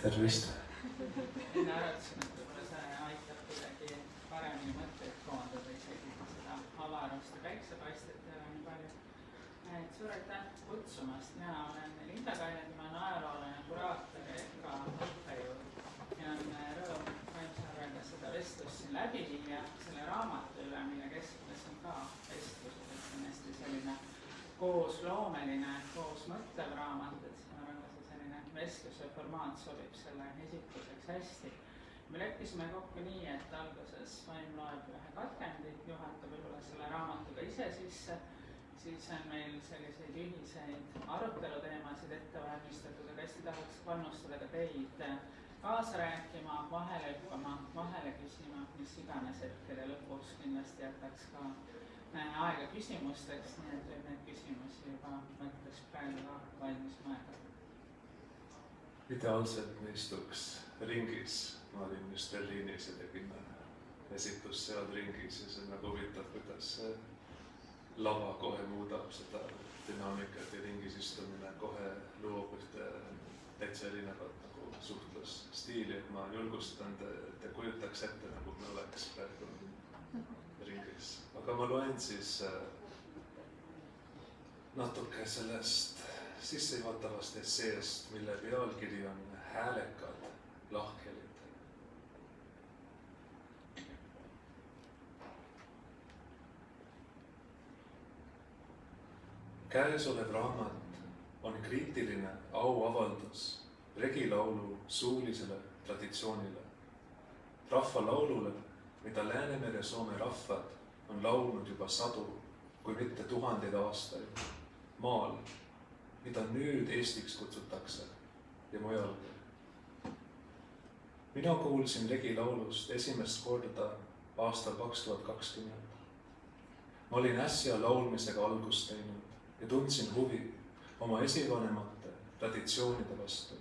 Tervist! Enne arutasin, et võib-olla see aitab kuidagi paremini mõtteid koondada, isegi seda avarust ja päiksepaistet ei ole nii palju. Suur aitäh kutsumast! Mina olen Linda Kainedi, ma olen ajaloolane, kuraator ja EKA õppejõud. Ja on rõõm vaimse arvega seda vestlust siin läbi viia selle raamatu üle, mille keskmes on ka vestlus, et see on hästi selline koosloomeline, koosmõtlev raamat, et ma arvan, et see selline vestluse formaat sobib selle esitluseks hästi. Me leppisime kokku nii, et alguses Vaim loeb ühe katkendi, juhatab võib-olla selle raamatuga ise sisse, siis on meil selliseid ühiseid aruteluteemasid ette valmistatud, aga hästi tahaks panustada ka teid kaasa rääkima, vahele hüppama, vahele küsima, mis iganes hetkel ja lõpus kindlasti jätaks ka aega küsimusteks, nii et võib neid küsimusi juba mõttes praegu ka valmis mõelda. Ideaalselt me istuks ringis. Ma olin just Berliinis ja tegin esitlust seal ringis ja see on nagu huvitav, kuidas lava kohe muudab seda dünaamikat ja ringis istumine kohe loob ühte täitsa erinevat nagu suhtlusstiili, et ma julgustan te kujutaks ette, nagu me oleks praegu ringis. Aga ma loen siis natuke sellest sissejuhatavast esseest, mille pealkiri on Häälekad lahkhelid. Käesolev raamat on kriitiline auavaldus regilaulu suulisele traditsioonile, rahvalaulule, mida Läänemere Soome rahvad on laulnud juba sadu, kui mitte tuhandeid aastaid, maal, mida nüüd Eestiks kutsutakse ja mujalgi. Mina kuulsin regilaulust esimest korda aastal 2020. Ma olin äsja laulmisega algust teinud ja tundsin huvi oma esivanemate traditsioonide vastu,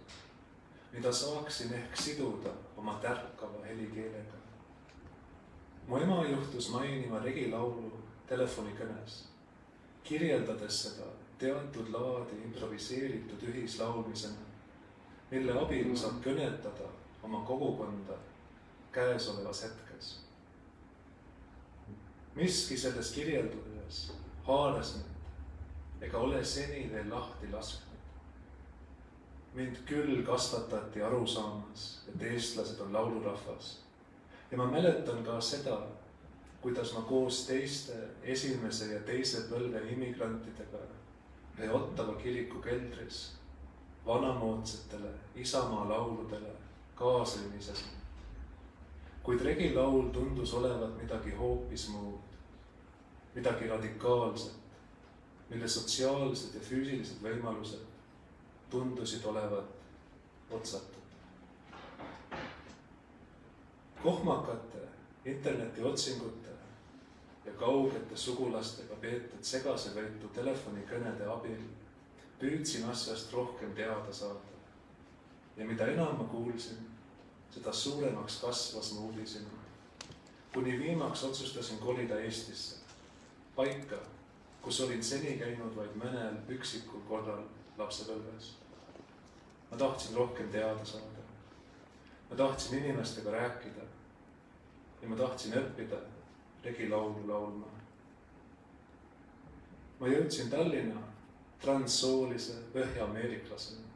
mida saaksin ehk siduda oma tärkava helikeelega. Mu ema juhtus mainima regilaulu telefonikõnes, kirjeldades seda teatud laadi improviseeritud ühislaulmisena, mille abil saab kõnetada oma kogukonda käesolevas hetkes. Miski selles kirjelduses haaras mind ega ole seni veel lahti lasknud. Mind küll kasvatati arusaamas, et eestlased on laulurahvas. Ja ma mäletan ka seda, kuidas ma koos teiste esimese ja teise põlve immigrantidega Ottawa kiriku keldris vanamoodsatele isamaa lauludele kaasrimises. Kuid regilaul tundus olevat midagi hoopis muud, midagi radikaalset, mille sotsiaalsed ja füüsilised võimalused tundusid olevat otsatud. Kohmakate, internetiotsingute ja kaugete sugulastega peetud segasevõitu telefonikõnede abil püüdsin asjast rohkem teada saada. Ja mida enam ma kuulsin, seda suuremaks kasvas mu uudishimu. Kuni viimaks otsustasin kolida Eestisse, paika, kus olin seni käinud vaid mõnel üksikul korral lapsepõlves. Ma tahtsin rohkem teada saada. Ma tahtsin inimestega rääkida ja ma tahtsin õppida regilaulu laulma. Ma jõudsin Tallinna transsoolise põhja-ameeriklasena,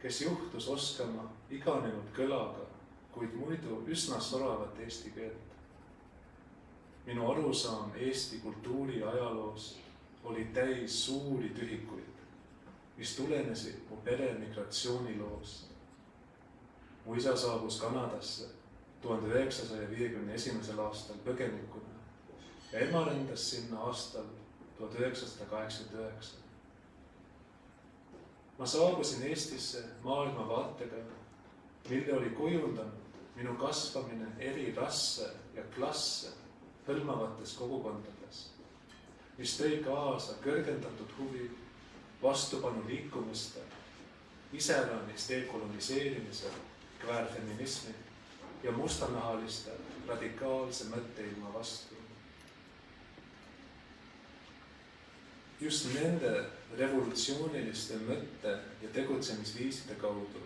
kes juhtus oskama iganenud kõlaga, kuid muidu üsna soravat eesti keelt. Minu arusaam Eesti kultuuri ajaloost oli täis suuri tühikuid, mis tulenesid mu pere migratsiooniloost. Mu isa saabus Kanadasse 1951. aastal põgenikuna ja ema rändas sinna aastal 1989. Ma saabusin Eestisse maailmavaatega, mille oli kujundanud minu kasvamine eri rasse ja klasse hõlmavates kogukondades, mis tõi kaasa kõrgendatud huvi vastupanu liikumiste, iseäranis dekoloniseerimise, kväärfeminismi ja mustanahaliste radikaalse mõtteilma vastu. Just nende revolutsiooniliste mõtte- ja tegutsemisviiside kaudu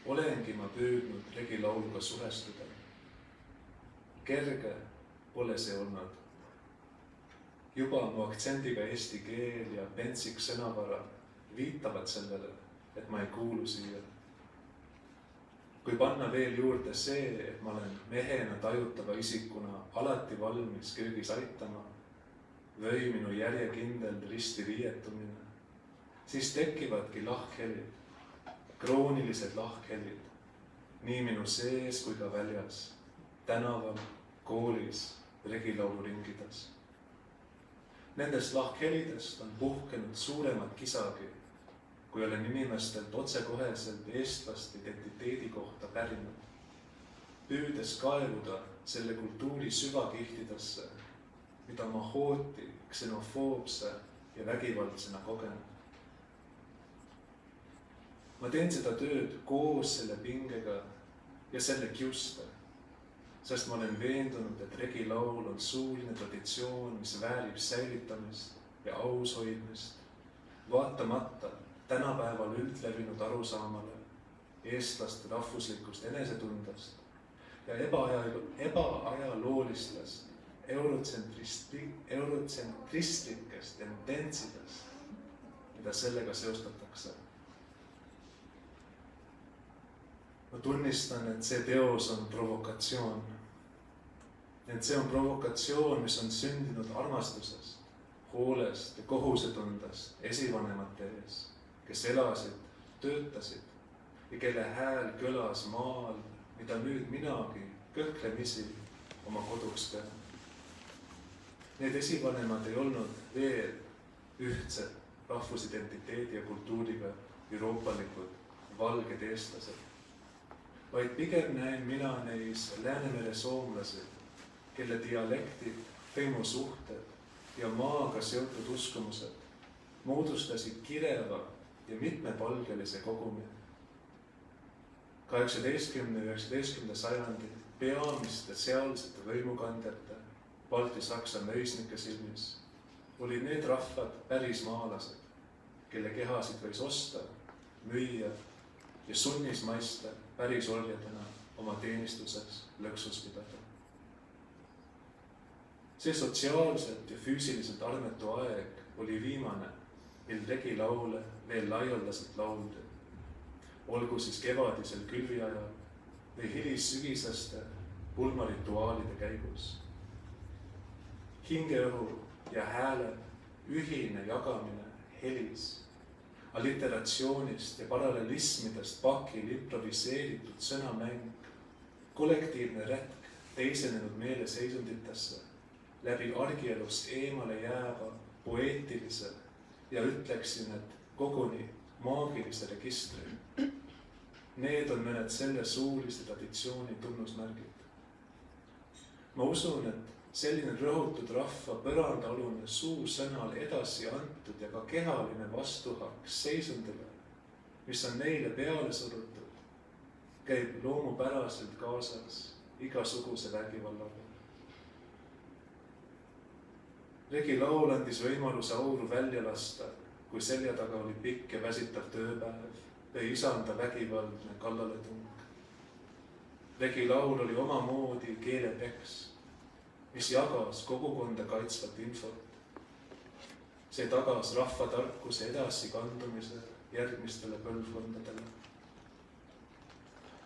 olengi ma püüdnud regilauluga suhestuda. Kerge pole see olnud. Juba mu aktsendiga eesti keel ja pentsik sõnavara viitavad sellele, et ma ei kuulu siia. Kui panna veel juurde see, et ma olen mehena tajutava isikuna alati valmis köögis aitama või minu järjekindel risti riietumine, siis tekivadki lahkhelid, kroonilised lahkhelid, nii minu sees kui ka väljas, tänaval, koolis, regilauluringides. Nendest lahkhelidest on puhkenud suuremat kisagi, kui olen inimestelt otsekoheselt eestlast identiteedi kohta pärinud, püüdes kaevuda selle kultuuri süvakihtidesse, mida ma hooti ksenofoobse ja vägivaldsena kogen. Ma teen seda tööd koos selle pingega ja selle kiuste, sest ma olen veendunud, et regilaul on suuline traditsioon, mis väärib säilitamist ja aus hoidmist, vaatamata tänapäeval üldlevinud arusaamale eestlaste rahvuslikust enesetundest ja ebaajaloolistlast eurotsentristlikest tendentsidest, mida sellega seostatakse. Ma tunnistan, et see teos on provokatsioon. Et see on provokatsioon, mis on sündinud armastusest, hoolest ja kohusetundest esivanemate ees, kes elasid, töötasid ja kelle hääl kõlas maal, mida nüüd minagi kõhklemisi oma koduks pean. Need esivanemad ei olnud veel ühtsed rahvusidentiteedi ja kultuuriga euroopalikud valged eestlased, vaid pigem näen mina neis Läänemere soomlasi, kelle dialektid, hõimusuhted ja maaga seotud uskumused moodustasid kireva ja mitmepalgelise kogumi. 18. ja 19. sajandi peamiste sealsete võimukandjate balti-saksa möisnike silmis olid need rahvad pärismaalased, kelle kehasid võis osta, müüa ja sunnismaiste pärisorjadena oma teenistuses lõksus pidada. See sotsiaalselt ja füüsiliselt armetu aeg oli viimane, mil regilaule veel laialdaselt lauldi, olgu siis kevadisel külviajal või hilissügiseste pulmarituaalide käigus. Hingeõhu ja hääle ühine jagamine helis, alliteratsioonist ja parallelismidest pakil improviseeritud sõnamäng, kollektiivne rätk teisenenud meeleseisunditesse läbi argielust eemale jääva poeetilise ja ütleksin, et koguni maagilise registri. Need on mõned selle suulise traditsiooni tunnusmärgid. Ma usun, et selline rõhutud rahva põrandaalune suusõnal edasi antud ja ka kehaline vastuhaks seisundile, mis on neile peale surutud, käib loomupäraselt kaasas igasuguse vägivallaga. Regilaul andis võimaluse auru välja lasta, kui selja taga oli pikk ja väsitav tööpäev või isanda vägivaldne kallaletung. Regilaul oli omamoodi keelepeks, mis jagas kogukonda kaitsvat infot. See tagas rahvatarkuse edasikandumise järgmistele põlvkondadele.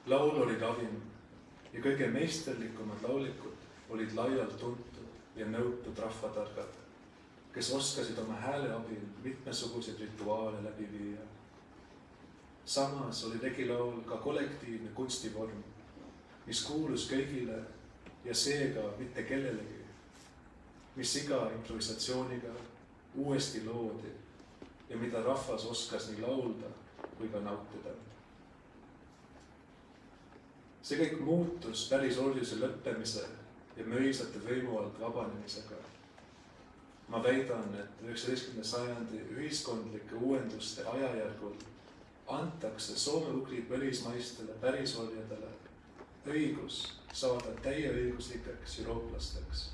Laul oli ravim ja kõige meisterlikumad laulikud olid laialt tuntud ja nõutud rahvatargad, kes oskasid oma hääle abil mitmesuguseid rituaale läbi viia. Samas oli regilaul ka kollektiivne kunstivorm, mis kuulus kõigile ja seega mitte kellelegi, mis iga improvisatsiooniga uuesti loodi ja mida rahvas oskas nii laulda kui ka nautida. See kõik muutus pärisorjuse lõppemise ja möisate võimu alt vabanemisega. Ma väidan, et 19. sajandi ühiskondlike uuenduste ajajärgul antakse soome-ugri põlismaistele pärisorjadele õigus saada täieõiguslikeks eurooplasteks,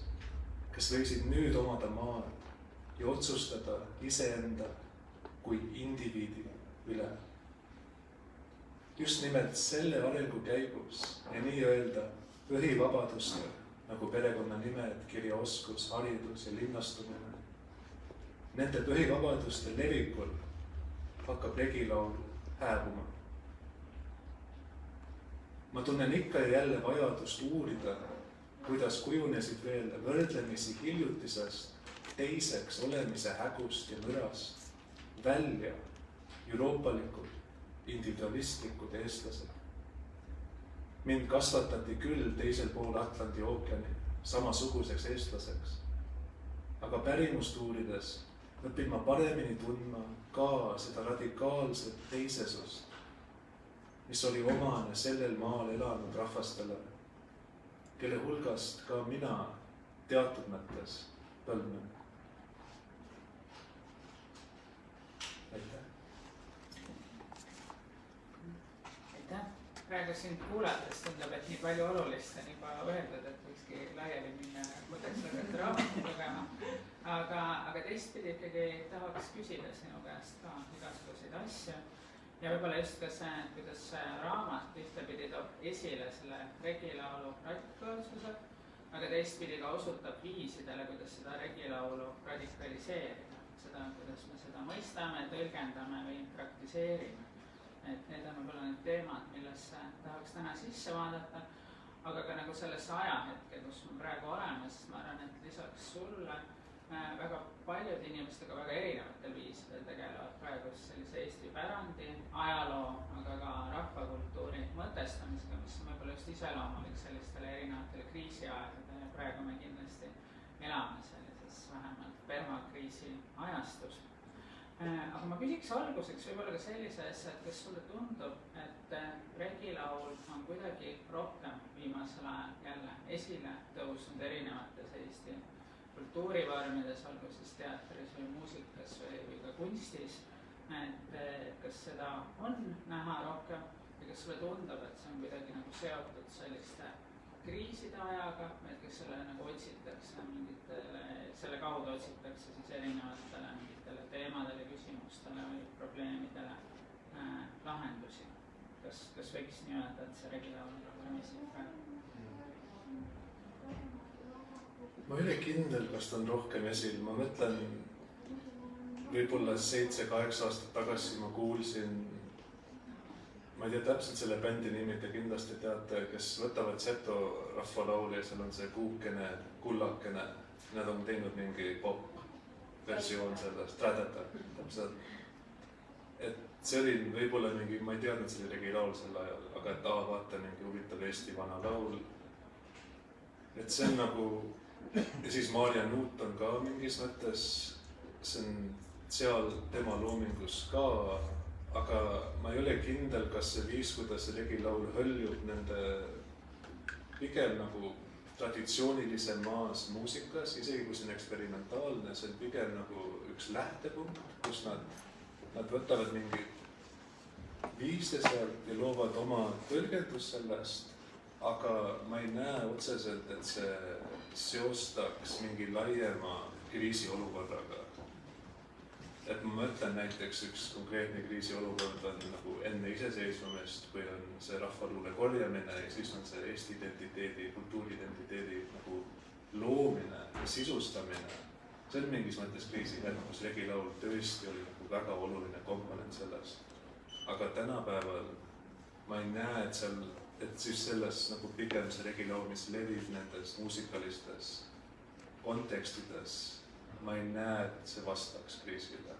kes võisid nüüd omada maad ja otsustada iseenda kui indiviidi üle. just nimelt selle arengu käigus ja nii-öelda põhivabaduste nagu perekonnanimed, kirjaoskus, haridus ja linnastumine. Nende põhivabaduste levikul hakkab regilaul hääbuma. Ma tunnen ikka ja jälle vajadust uurida, kuidas kujunesid veel võrdlemisi hiljutisest teiseks olemise hägust ja mõrast välja euroopalikud, individualistlikud eestlased. Mind kasvatati küll teisel pool Atlandi ookeani samasuguseks eestlaseks, aga pärimust uurides õpin ma paremini tundma ka seda radikaalset teisesust, mis oli omane sellel maal elanud rahvastele, kelle hulgast ka mina teatud mõttes põlvnen. Aitäh. Aitäh. Praegu sind kuulates tundub, et nii palju olulist on juba öeldud, et võikski laiali minna mõtteks hakata raamatut lugema. Aga teistpidi ikkagi tahaks küsida sinu käest ka igasuguseid asju. Ja võib-olla just ka see, kuidas see raamat ühtepidi toob esile selle regilaulu radikaalsuse, aga teistpidi ka osutab viisidele, kuidas seda regilaulu radikaliseerida. Seda, kuidas me seda mõistame, tõlgendame või praktiseerime. Et need on võib-olla need teemad, millesse tahaks täna sisse vaadata, aga ka nagu sellesse ajahetke, kus me praegu oleme, sest ma arvan, et lisaks sulle väga paljud inimestega väga erinevatel viisidel tegelevad praegu sellise Eesti pärandi, ajaloo, aga ka rahvakultuuri mõtestamisega, mis on võib-olla just iseloomulik sellistele erinevatele kriisiaegadele ja praegu me kindlasti elame sellises vähemalt permakriisi ajastus. Aga ma küsiks alguseks võib-olla ka sellise asja, et kas sulle tundub, et regilaul on kuidagi rohkem viimasel ajal jälle esile tõusnud erinevates Eesti kultuurivormides, olgu siis teatris või muusikas või ka kunstis, et kas seda on näha rohkem ja kas sulle tundub, et see on kuidagi nagu seotud selliste kriiside ajaga, et kas selle nagu otsitakse mingitele, selle kaudu otsitakse siis erinevatele mingitele teemadele, küsimustele või probleemidele lahendusi. Kas võiks nii öelda, et see regilaul on rohkem esile praegu? Ma ei ole kindel, kas ta on rohkem esil. Ma mõtlen, võib-olla 7-8 aastat tagasi ma kuulsin, ma ei tea täpselt selle bändi nimi, te kindlasti teate, kes võtavad seto rahvalauli ja seal on see kuukene, kullakene. Nad on teinud mingi pop-versioon sellest, täpselt. Et see oli võib-olla mingi, ma ei teadnud, see oli regilaul sel ajal, aga et vaata mingi huvitav Eesti vana laul. Et see on nagu, ja siis Maarja Nuut on ka mingis mõttes, see on seal tema loomingus ka, aga ma ei ole kindel, kas see viis, kuidas see regilaul hõljub nende pigem nagu traditsioonilise maas muusikas, isegi kui see on eksperimentaalne, see on pigem nagu üks lähtepunkt, kus nad võtavad mingi viise sealt ja loovad oma tõlgendus sellest, aga ma ei näe otseselt, et see seostaks mingi laiema kriisiolukorraga. Et ma mõtlen näiteks üks konkreetne kriisiolukord on nagu enne iseseisvumist, kui on see rahvaluule korjamine ja siis on see Eesti identiteedi, kultuuriidentiteedi nagu loomine ja sisustamine. See on mingis mõttes kriisihetk, kus regilaul tõesti oli nagu väga oluline komponent sellest. Aga tänapäeval ma ei näe, et siis selles nagu pigem see regilaul, mis levib nendes muusikalistes kontekstides, ma ei näe, et see vastaks kriisile.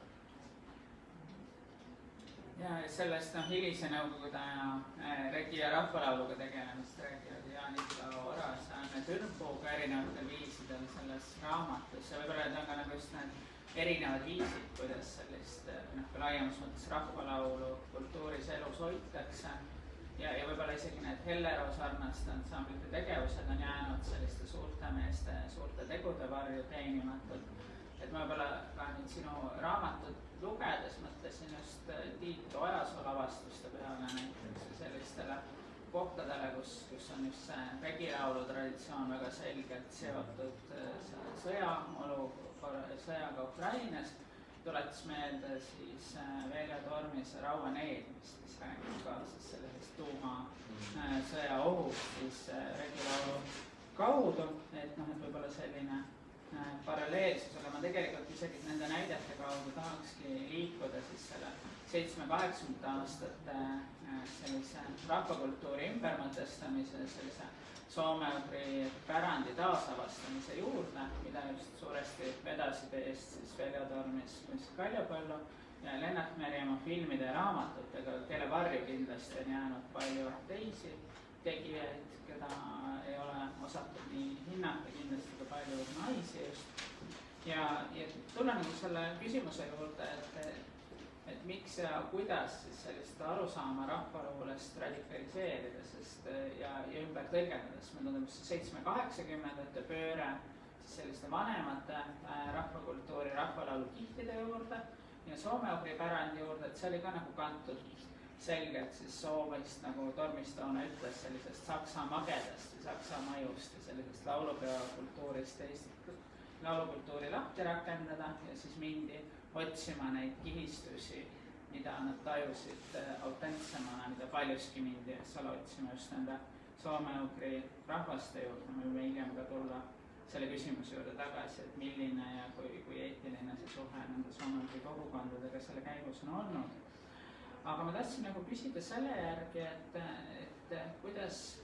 Ja sellest hilise nõukogude regi- ja rahvalauluga tegelemist räägivad Jaan-Ivo Oras ja Anne Türmpuuga erinevatel viisidel selles raamatus ja võib-olla need on ka nagu just need erinevad viisid, kuidas sellist ka laiemas mõttes rahvalaulu kultuuris elus hoitakse ja võib-olla isegi need Hellero sarnaste ansamblite tegevused on jäänud selliste suurte meeste, suurte tegude varju teenimatult. Et ma võib-olla ka nüüd sinu raamatut lugedes mõtlesin just Tiit Ojasoo lavastuste peale näiteks sellistele kohtadele, kus on just see regilaulu traditsioon väga selgelt seotud sõjaga Ukrainas. Tuletas meelde siis Veljo Tormise Raua needmist, mis räägib ka siis selle sõja ohust siis regilaulu kaudu, et noh, et võib-olla selline paralleelsus, aga ma tegelikult isegi nende näidete kaudu tahakski liikuda siis selle 70-80 aastate sellise rahvakultuuri ümbermõtestamise, sellise soome-ugri pärandi taasavastamise juurde, mida just suuresti vedasid eest siis Veljo Tormis, Kaljapõllu ja Lennart Meri oma filmide ja raamatutega, kelle varju kindlasti on jäänud palju teisi tegijaid, keda ei ole osatud nii hinnata, kindlasti ka palju naisi just. Ja tulen nagu selle küsimuse juurde, et miks ja kuidas siis sellist arusaama rahvaluulest radikaliseerida, sest ja ümber tõlgendades, me tundub 70-80-ndate pööre siis selliste vanemate rahvakultuuri, rahvalaulu kihtide juurde ja soome-ugri pärandi juurde, et see oli ka nagu kantud selgelt siis Soomest, nagu Tormis toona ütles, sellisest saksa magedast või saksa majust ja sellisest laulupeokultuurist laulukultuuri lahti rakendada ja siis mindi otsima neid kihistusi, mida nad tajusid autentsemana, mida paljuski mindi, et seal otsima just nende soome-ugri rahvaste juurde, me võime hiljem ka tulla selle küsimuse juurde tagasi, et milline ja kui eetiline see suhe nende soome-ugri kogukondadega selle käigus on olnud. Aga ma tahtsin nagu küsida selle järgi, et kuidas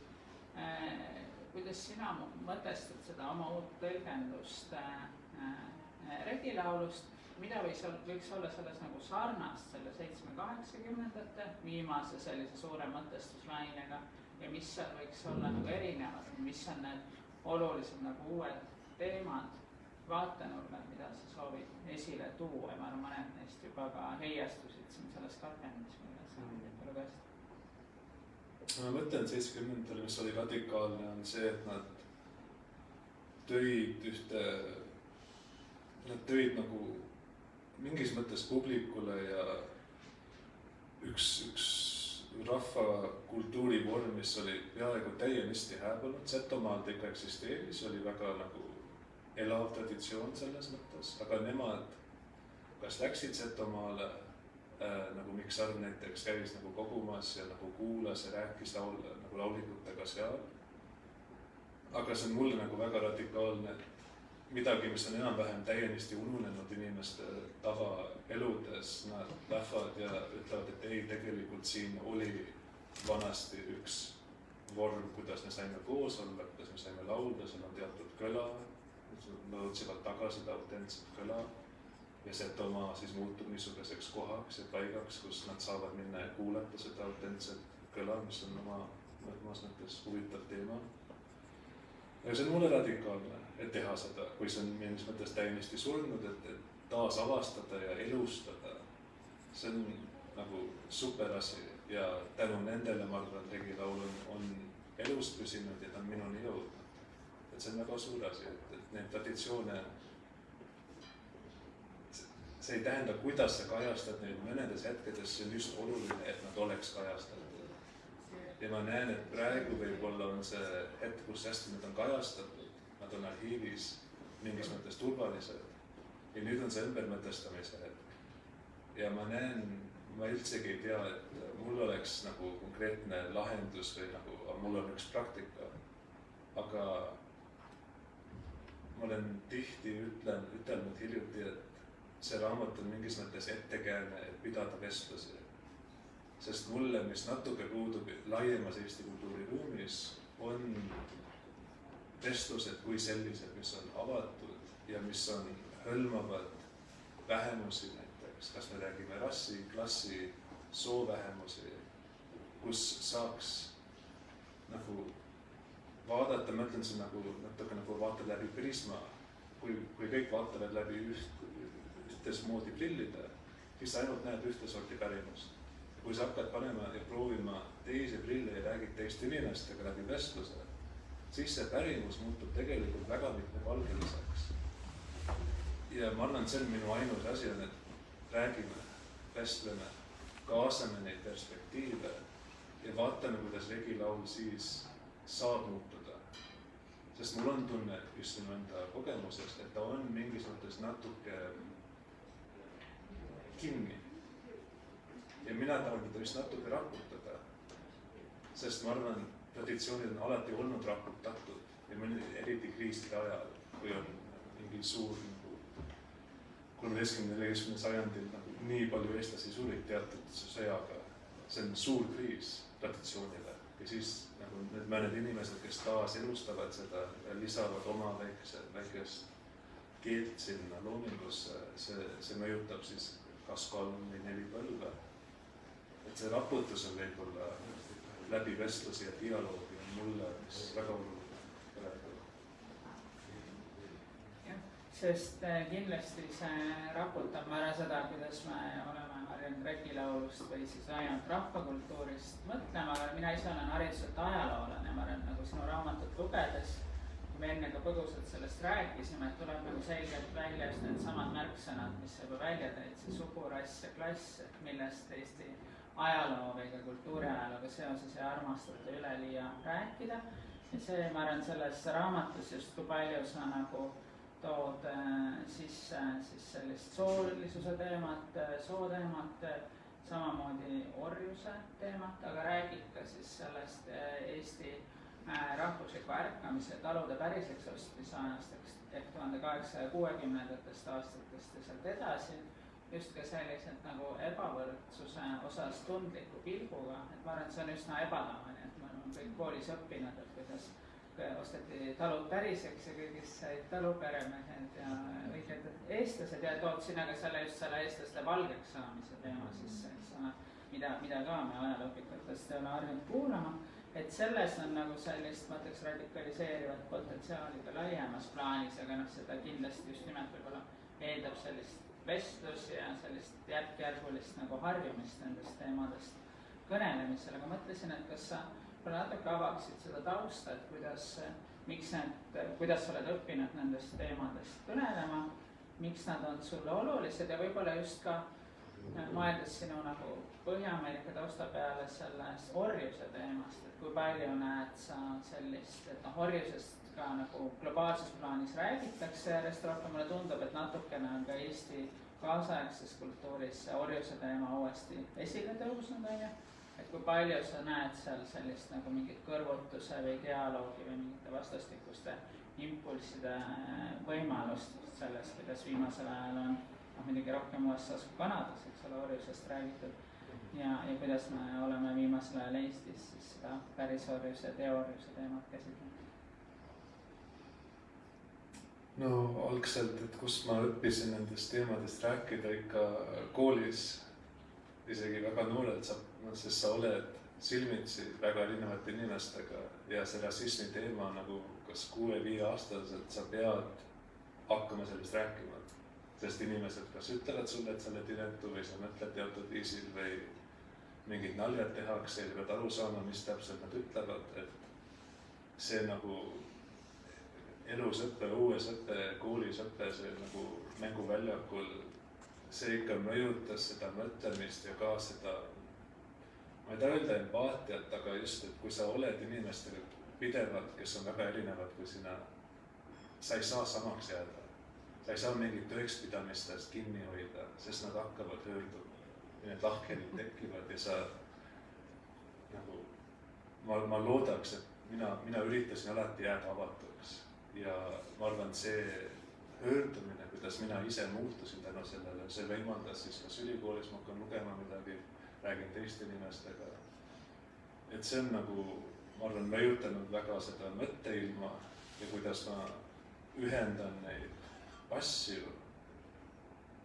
sina mõtestad seda oma uut tõlgendust regilaulust, mida võiks olla selles nagu sarnast selle 70-80-ndate viimase sellise suure mõtestuslainega ja mis seal võiks olla nagu erinevad, mis on need olulised nagu uued teemad, vaatenurgad, mida sa soovid esile tuua ja ma arvan, mõned neist juba ka heiastusid siin selles katkendis, mille sa võib-olla tõesti. Ma mõtlen 70-ndatel, mis oli radikaalne, on see, et nad tõid nagu mingis mõttes publikule ja üks rahvakultuuri vorm, mis oli peaaegu täiesti hääbunud, Setomaal ta ikka eksisteeris, oli väga nagu elav traditsioon selles mõttes, aga nemad kas läksid Setomaale, nagu Mikk Sarv näiteks käis nagu kogumas ja nagu kuulas ja rääkis nagu laulikutega seal. Aga see on mulle nagu väga radikaalne, et midagi, mis on enam-vähem täiesti ununenud inimeste tavaeludes, nad lähevad ja ütlevad, et ei, tegelikult siin oli vanasti üks vorm, kuidas me saime koos olla, kuidas me saime laulda, seal on teatud kõla, nad otsivad tagasi seda autentset kõla ja Setomaa siis muutub niisuguseks kohaks ja paigaks, kus nad saavad minna ja kuulata seda autentset kõla, mis on omas mõttes huvitav teema. Ja see on mulle radikaalne, et teha seda, kui see on mingis mõttes täiesti surnud, et taas avastada ja elustada. See on nagu super asi ja tänu nendele, ma arvan, regilaul on elus püsinud ja ta on minuni jõudnud. Et see on väga suur asi, et neid traditsioone, see ei tähenda, kuidas sa kajastad neid mõnedes hetkedes, see on just oluline, et nad oleks kajastatud. Ja ma näen, et praegu võib-olla on see hetk, kus hästi nad on kajastatud, nad on arhiivis mingis mõttes turvalised ja nüüd on see ümbermõtestamise hetk. Ja ma näen, ma üldsegi ei tea, et mul oleks nagu konkreetne lahendus või nagu, mul on üks praktika, aga ma olen tihti ütelnud hiljuti, et see raamat on mingis mõttes ettekääne, et pidada vestlusi. Sest mulle, mis natuke puudub laiemas Eesti kultuuriruumis, on vestlused kui sellised, mis on avatud ja mis on hõlmavad vähemusi näiteks. Kas me räägime rassi, klassi, soovähemusi, kus saaks nagu vaadata, ma ütlen see nagu natuke nagu vaata läbi prisma, kui kõik vaatavad läbi ühtesmoodi prillide, siis sa ainult näed ühte sorti pärimust. Kui sa hakkad panema ja proovima teisi prille ja räägid teiste inimestega läbi vestluse, siis see pärimus muutub tegelikult väga mitmepalgeliseks. Ja ma arvan, see on minu ainus asi, on, et räägime, vestleme, kaasame neid perspektiive ja vaatame, kuidas regilaul siis saab muutuda. Sest mul on tunne just minu enda kogemusest, et ta on mingis mõttes natuke kinni. Ja mina tahan teda vist natuke raputada, sest ma arvan, traditsioonid on alati olnud raputatud ja eriti kriiside ajal, kui on mingi suur nagu 13-14 sajandil nagu nii palju eestlasi surid teatud sõjaga. See on suur kriis traditsioonile ja siis nagu need mõned inimesed, kes taas elustavad seda ja lisavad oma väikest keelt sinna loomingusse, see mõjutab siis kas 3 või 4 põlve. Et see raputus on võib-olla läbi vestlusi ja dialoogi on mulle väga oluline praegu. Jah, sest kindlasti see raputab ma ära seda, kuidas me oleme harjunud regilaulust või siis ainult rahvakultuurist mõtlema, aga mina ise olen hariduselt ajaloolane, ma olen nagu sinu raamatut lugedes, me enne ka põgusalt sellest rääkisime, et tuleb nagu selgelt välja just need samad märksõnad, mis juba välja tõid, see sugu, rass ja klass, millest Eesti ajaloo või ka kultuuriajalooga seoses ei armastata üleliia rääkida. Ja see, ma arvan, selles raamatus just kui palju sa nagu tood sisse siis sellist soolisuse teemat, sooteemat, samamoodi orjuse teemat, aga räägib ka siis sellest Eesti rahvusliku ärkamise talude päriseks ostmise aastaks ehk 1860-ndatest aastatest ja sealt edasi, just ka selliselt nagu ebavõrdsuse osas tundliku pilguga, et ma arvan, et see on üsna ebatavaline, et me oleme kõik koolis õppinud, et kuidas osteti talud päriseks ja kõigist said taluperemehed ja õiged eestlased ja tood sinna ka just selle eestlaste valgeks saamise teema sisse, eks ole, mida ka me ajalooõpikutest ei ole harjunud kuulama. Et selles on nagu sellist, ma ütleks, radikaliseerivat potentsiaali ka laiemas plaanis, aga seda kindlasti just nimelt võib-olla eeldab sellist vestlus ja sellist järk-järgulist nagu harjumist nendest teemadest kõnelemisel. Aga mõtlesin, et kas sa natuke avaksid seda tausta, et kuidas sa oled õppinud nendest teemadest kõnelema, miks nad on sulle olulised ja võib-olla just ka mõeldes sinu nagu Põhja-Ameerika tausta peale sellest orjuse teemast, et kui palju näed sa sellist, et orjusest ka nagu globaalses plaanis räägitakse järjest rohkem, mulle tundub, et natukene on ka Eesti kaasaegses kultuuris see orjuse teema uuesti esile tõusnud, on ju, et kui palju sa näed seal sellist nagu mingit kõrvutuse või dialoogi või mingite vastastikuste impulsside võimalust selles, kuidas viimasel ajal on muidugi rohkem USA-s kui Kanadas, eks ole, orjusest räägitud ja kuidas me oleme viimasel ajal Eestis siis seda päris orjuse ja teoorjuse teemat käsitlenud. No algselt, et kus ma õppisin nendest teemadest rääkida ikka koolis, isegi väga noorelt saab, sest sa oled silmitsi väga erinevate inimestega ja see rassismi teema nagu kas 6-5 aastaselt sa pead hakkama sellest rääkima. Sest inimesed kas ütlevad sulle, et sa oled inetu või sa mõtled teatud viisil või mingid naljad tehakse ja sa pead aru saama, mis täpselt nad ütlevad, et see nagu elus õppe, uues õppe, koolis õppe, see nagu mänguväljakul, see ikka mõjutas seda mõtlemist ja ka seda, ma ei taha öelda empaatiat, aga just, et kui sa oled inimestega pidevalt, kes on väga erinevad kui sina, sa ei saa samaks jääda. Sa ei saa mingit tõekspidamistest kinni hoida, sest nad hakkavad höörduma ja need lahkhelid tekivad ja sa nagu, ma loodaks, et mina üritasin alati jääda avatuks ja ma arvan, see höördumine, kuidas mina ise muutusin tänu sellele, see võimaldas siis kas ülikoolis ma hakkan lugema midagi, räägin teiste inimestega. Et see on nagu, ma arvan, mõjutanud väga seda mõtteilma ja kuidas ma ühendan neid asju.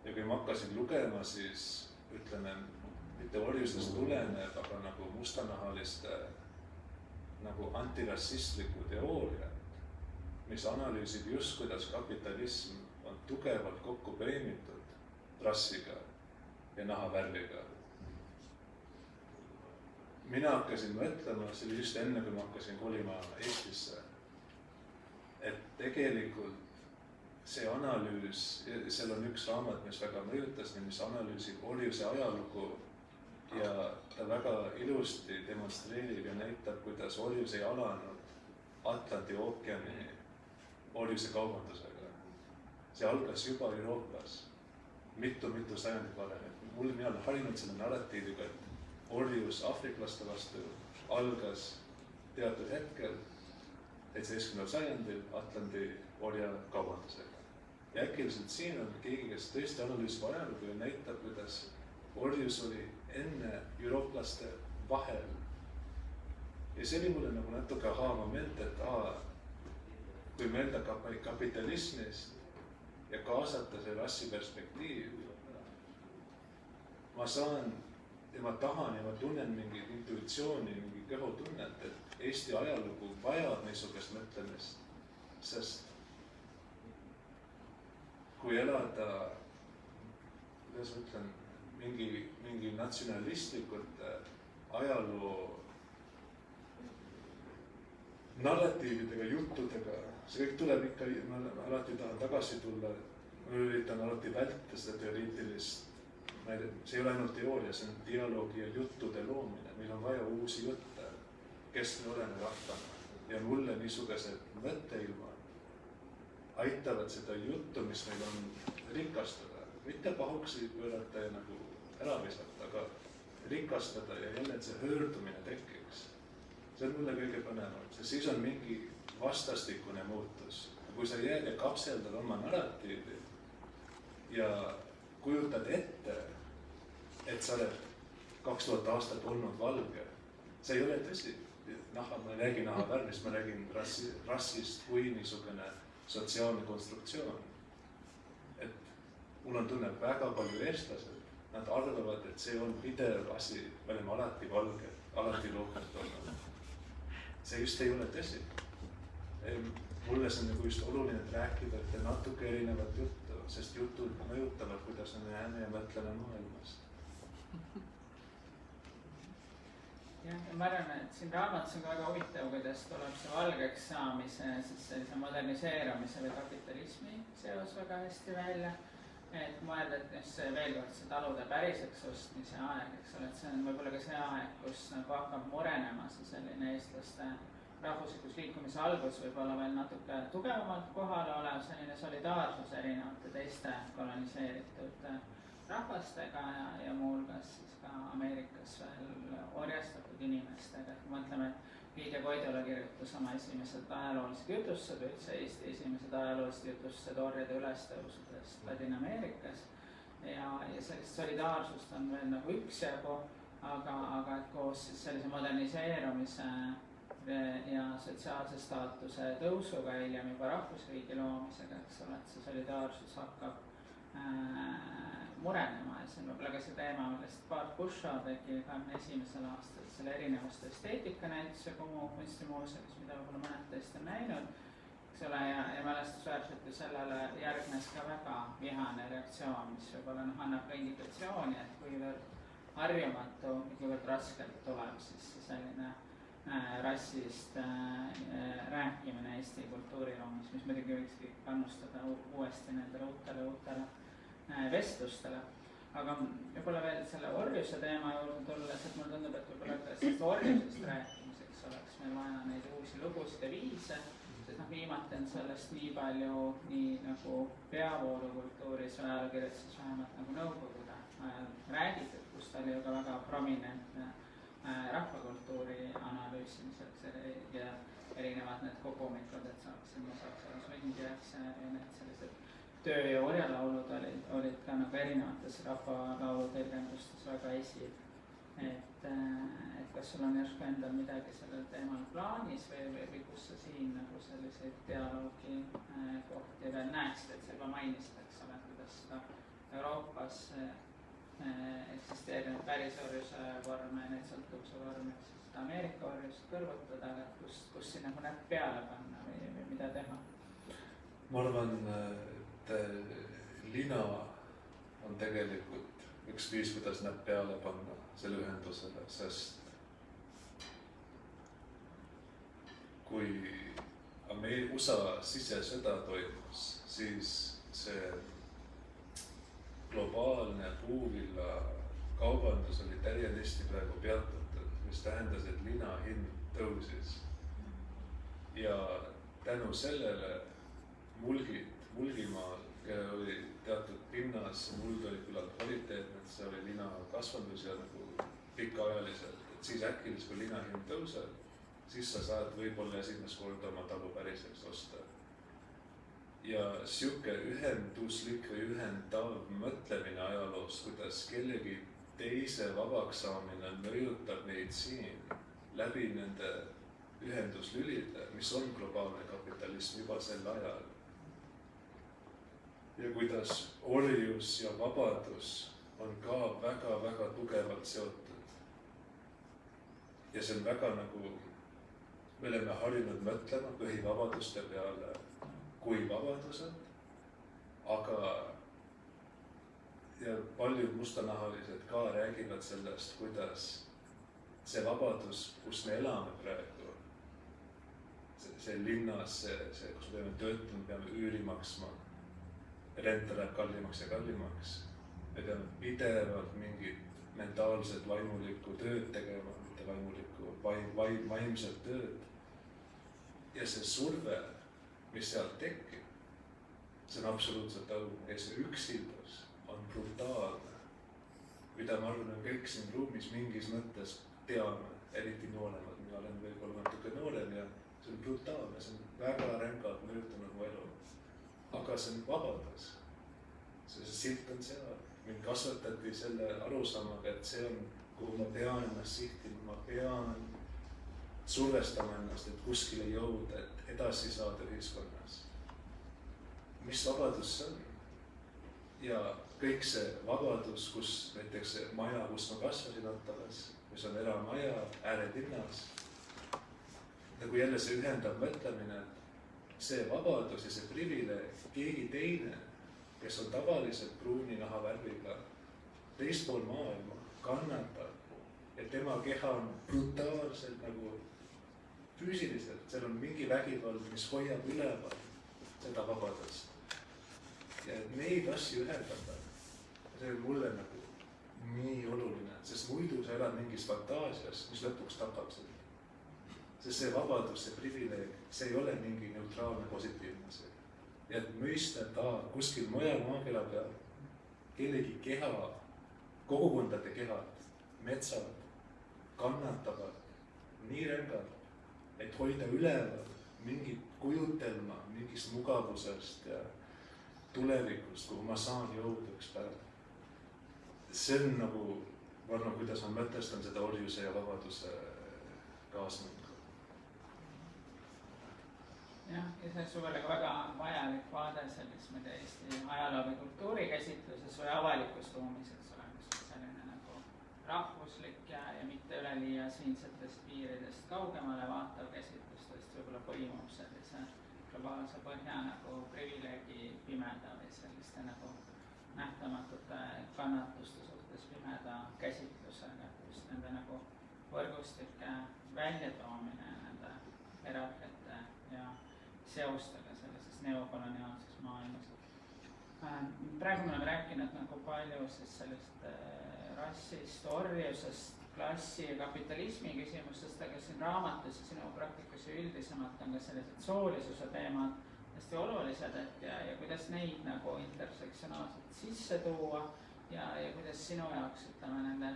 Ja kui ma hakkasin lugema, siis ütleme, mitte orjusest tuleneb, aga nagu mustanahaliste nagu antirassistliku teooria, mis analüüsib just, kuidas kapitalism on tugevalt kokku põimitud rassiga ja nahavärviga. Mina hakkasin mõtlema, see oli just enne, kui ma hakkasin kolima Eestisse, et tegelikult see analüüs, seal on üks raamat, mis väga mõjutas, mis analüüsib orjuse ajalugu ja ta väga ilusti demonstreerib ja näitab, kuidas orjus ei alanud Atlandi ookeani orjuse kaubandusega. See algas juba Euroopas mitu sajandit varem. Mina olen harinud selle narratiiviga, et orjus aafriklaste vastu algas teatud hetkel 17. sajandil Atlandi orjakaubandusega. Ja äkiliselt siin on keegi, kes tõesti analüüsib ajalugu ja näitab, kuidas orjus oli enne eurooplaste vahel. Ja see oli mulle nagu natuke aha-moment, et kui mõelda kapitalismist ja kaasata see rassi perspektiiv, ma saan ja ma tahan ja ma tunnen mingit intuitsiooni, mingi kõhutunnet, et Eesti ajalugu vajab niisugust mõtlemist, sest kui elada, kuidas ma ütlen, mingi natsionalistlikult ajaloo narratiividega, juttudega, see kõik tuleb ikka, ma alati tahan tagasi tulla, ma üritan alati vältida seda teoreetilist, see ei ole ainult teooria, see on dialoogi ja juttude loomine, meil on vaja uusi jutte, kes me oleme rahvana ja mulle niisugused mõtteilmad aitavad seda juttu, mis meil on, rikastada, mitte pahuksi pöörata ja nagu ära visata, aga rikastada ja jälle, et see hõõrdumine tekiks. See on mulle kõige põnevam, sest siis on mingi vastastikune muutus. Kui sa jääd ja kapseldad oma narratiivi ja kujutad ette, et sa oled 2000 aastat olnud valge, see ei ole tõsi. Ma ei räägi nahavärvist, ma räägin rassist kui niisugune sotsiaalne konstruktsioon. Et mul on tunne väga palju eestlased, nad arvavad, et see on pidev asi, me oleme alati valged, alati rohkem olnud. See just ei ole tõsi. Mulle see on nagu just oluline, et rääkida natuke erinevat juttu, sest jutud mõjutavad, kuidas me näeme ja mõtleme maailmast. Jah, ja ma arvan, et siin raamatus on ka väga huvitav, kuidas tuleb see valgeks saamise, siis sellise moderniseerumise või kapitalismi seos väga hästi välja. Et mõelda, et just see veel kord see talude päriseks ostmise aeg, eks ole, et see on võib-olla ka see aeg, kus nagu hakkab murenema see selline eestlaste rahvuslikus liikumise algus võib-olla veel natuke tugevamalt kohal olev selline solidaarsus erinevate teiste koloniseeritud rahvastega ja muuhulgas siis ka Ameerikas veel orjastatud inimestega. Et mõtleme, et Liidia Koidula kirjutas oma esimesed ajaloolised jutused, üldse Eesti esimesed ajaloolised jutused orjade ülestõusudest Ladina-Ameerikas. Ja sellist solidaarsust on veel nagu üksjagu, aga et koos siis sellise moderniseerumise ja sotsiaalse staatuse tõusuga hiljem juba rahvusriigi loomisega, eks ole, et see solidaarsus hakkab murenema ja see on võib-olla ka see teema, millest Bart Bushaw tegi 21. aastal selle erinevuste esteetika näituse Kumu kunstimuuseumis, mida võib-olla mõned teist on näinud, eks ole, ja mälestusväärselt ju sellele järgnes ka väga vihane reaktsioon, mis võib-olla annab ka indikatsiooni, et kuivõrd harjumatu, kuivõrd raskelt tuleb siis selline rassist rääkimine Eesti kultuuriruumis, mis muidugi võikski kannustada uuesti nendele uutele vestlustele. Aga võib-olla veel selle orjuse teema juurde tulles, et mulle tundub, et võib-olla ka sellest orjusest rääkimiseks oleks meil vaja neid uusi lugusid ja viise, sest viimati on sellest nii palju nii nagu peavoolukultuuris või ajalukirjutses vähemalt nagu Nõukogude ajal räägitud, kus ta oli ju ka väga prominentne rahvakultuuri analüüsimiseks ja erinevad need kogumikud, et saaksime sundjaks ja need sellised töö- ja orjalaulud olid ka nagu erinevates rahvalaulu tõlgendustes väga esil. Et kas sul on järsku endal midagi sellel teemal plaanis või kus sa siin nagu selliseid dialoogi kohti veel näeksid, et sa juba mainisid, eks ole, kuidas seda Euroopas eksisteerinud pärisorjuse vorme ja neid sõltuvuse vorme, seda Ameerika orjust kõrvutada, aga kus siin nagu näpp peale panna või mida teha? Ma arvan, et lina on tegelikult üks viis, kuidas näpp peale panna selle ühendusele, sest kui USA sisesõda toimus, siis see globaalne puuvilla kaubandus oli täiesti praegu peatatud, mis tähendas, et lina hind tõusis. Ja tänu sellele Mulgimaal oli teatud pinnas, muld oli küllalt kvaliteetne, et see oli lina kasvandus ja nagu pikaajaliselt, et siis äkkiselt, kui lina hind tõuseb, siis sa saad võib-olla esimest korda oma talu päriseks osta. Ja siuke ühenduslik või ühendav mõtlemine ajaloos, kuidas kellegi teise vabaks saamine mõjutab neid siin läbi nende ühenduslülide, mis on globaalne kapitalism juba sel ajal. Ja kuidas orjus ja vabadus on ka väga-väga tugevalt seotud. Ja see on väga nagu, me oleme harjunud mõtlema põhivabaduste peale kui vabadused, aga ja paljud mustanahalised ka räägivad sellest, kuidas see vabadus, kus me elame praegu, see linnas, see, kus me peame töötama, peame üüri maksma, rent läheb kallimaks ja kallimaks, me peame pidevalt mingit mentaalset vaimulikku tööd tegema, mitte vaimulikku, vaimset tööd. Ja see surve, mis sealt tekib, see on absoluutselt õudne ja see üksildus on brutaalne, mida ma arvan, on kõik siin ruumis mingis mõttes teame, eriti nooremad, mina olen võib-olla natuke noorem ja see on brutaalne, see on väga rängalt mõjutanud mu elu. Aga see on vabadus, see silt on seal, mind kasvatati selle arusaamaga, et see on, kuhu ma pean ennast sihtima, ma pean survestama ennast, et kuskile jõuda, et edasi saada ühiskonnas. Mis vabadus see on? Ja kõik see vabadus, kus näiteks see maja, kus ma kasvasin Ottawas, mis on eramaja äärelinnas, nagu jälle see ühendab mõtlemine, et see vabadus ja see privileeg, keegi teine, kes on tavaliselt pruuni nahavärviga, teispool maailma kannatab ja tema keha on brutaalselt nagu füüsiliselt, seal on mingi vägivald, mis hoiab üleval seda vabadust. Ja neid asju ühendada, see on mulle nagu nii oluline, sest muidu sa elad mingis fantaasias, mis lõpuks tapab seda. Sest see vabadus, see privileeg, see ei ole mingi neutraalne positiivne see. Ja et mõista, et kuskil mujal maakela peal kellegi keha, kogukondade kehad, metsad kannatavad nii rängalt, et hoida üleval mingit kujutelma mingist mugavusest ja tulevikust, kuhu ma saan jõuda üks päev. See on nagu, ma arvan, kuidas ma mõtestan seda orjuse ja vabaduse kaasmängu. Jah, ja see on sulle ka väga vajalik vaade selles, mida Eesti ajaloo või kultuuri käsitluses või avalikus ruumis, eks ole, mis on selline nagu rahvuslik ja mitte üleliia siinsetest piiridest kaugemale vaatav käsitlustest võib-olla põimub sellise globaalse põhja nagu privileegi pimeda või selliste nagu nähtamatute kannatuste suhtes pimeda käsitlusega, just nende nagu võrgustike väljatoomine nende hierarhiate ja seostega sellises neokoloniaalses maailmas. Praegu me oleme rääkinud nagu palju siis sellest rassist, orjusest, klassi ja kapitalismi küsimustest, aga siin raamatus ja sinu praktikas ja üldisemalt on ka sellised soolisuse teemad hästi olulised, et ja kuidas neid nagu intersektsionaalselt sisse tuua ja kuidas sinu jaoks, ütleme, nende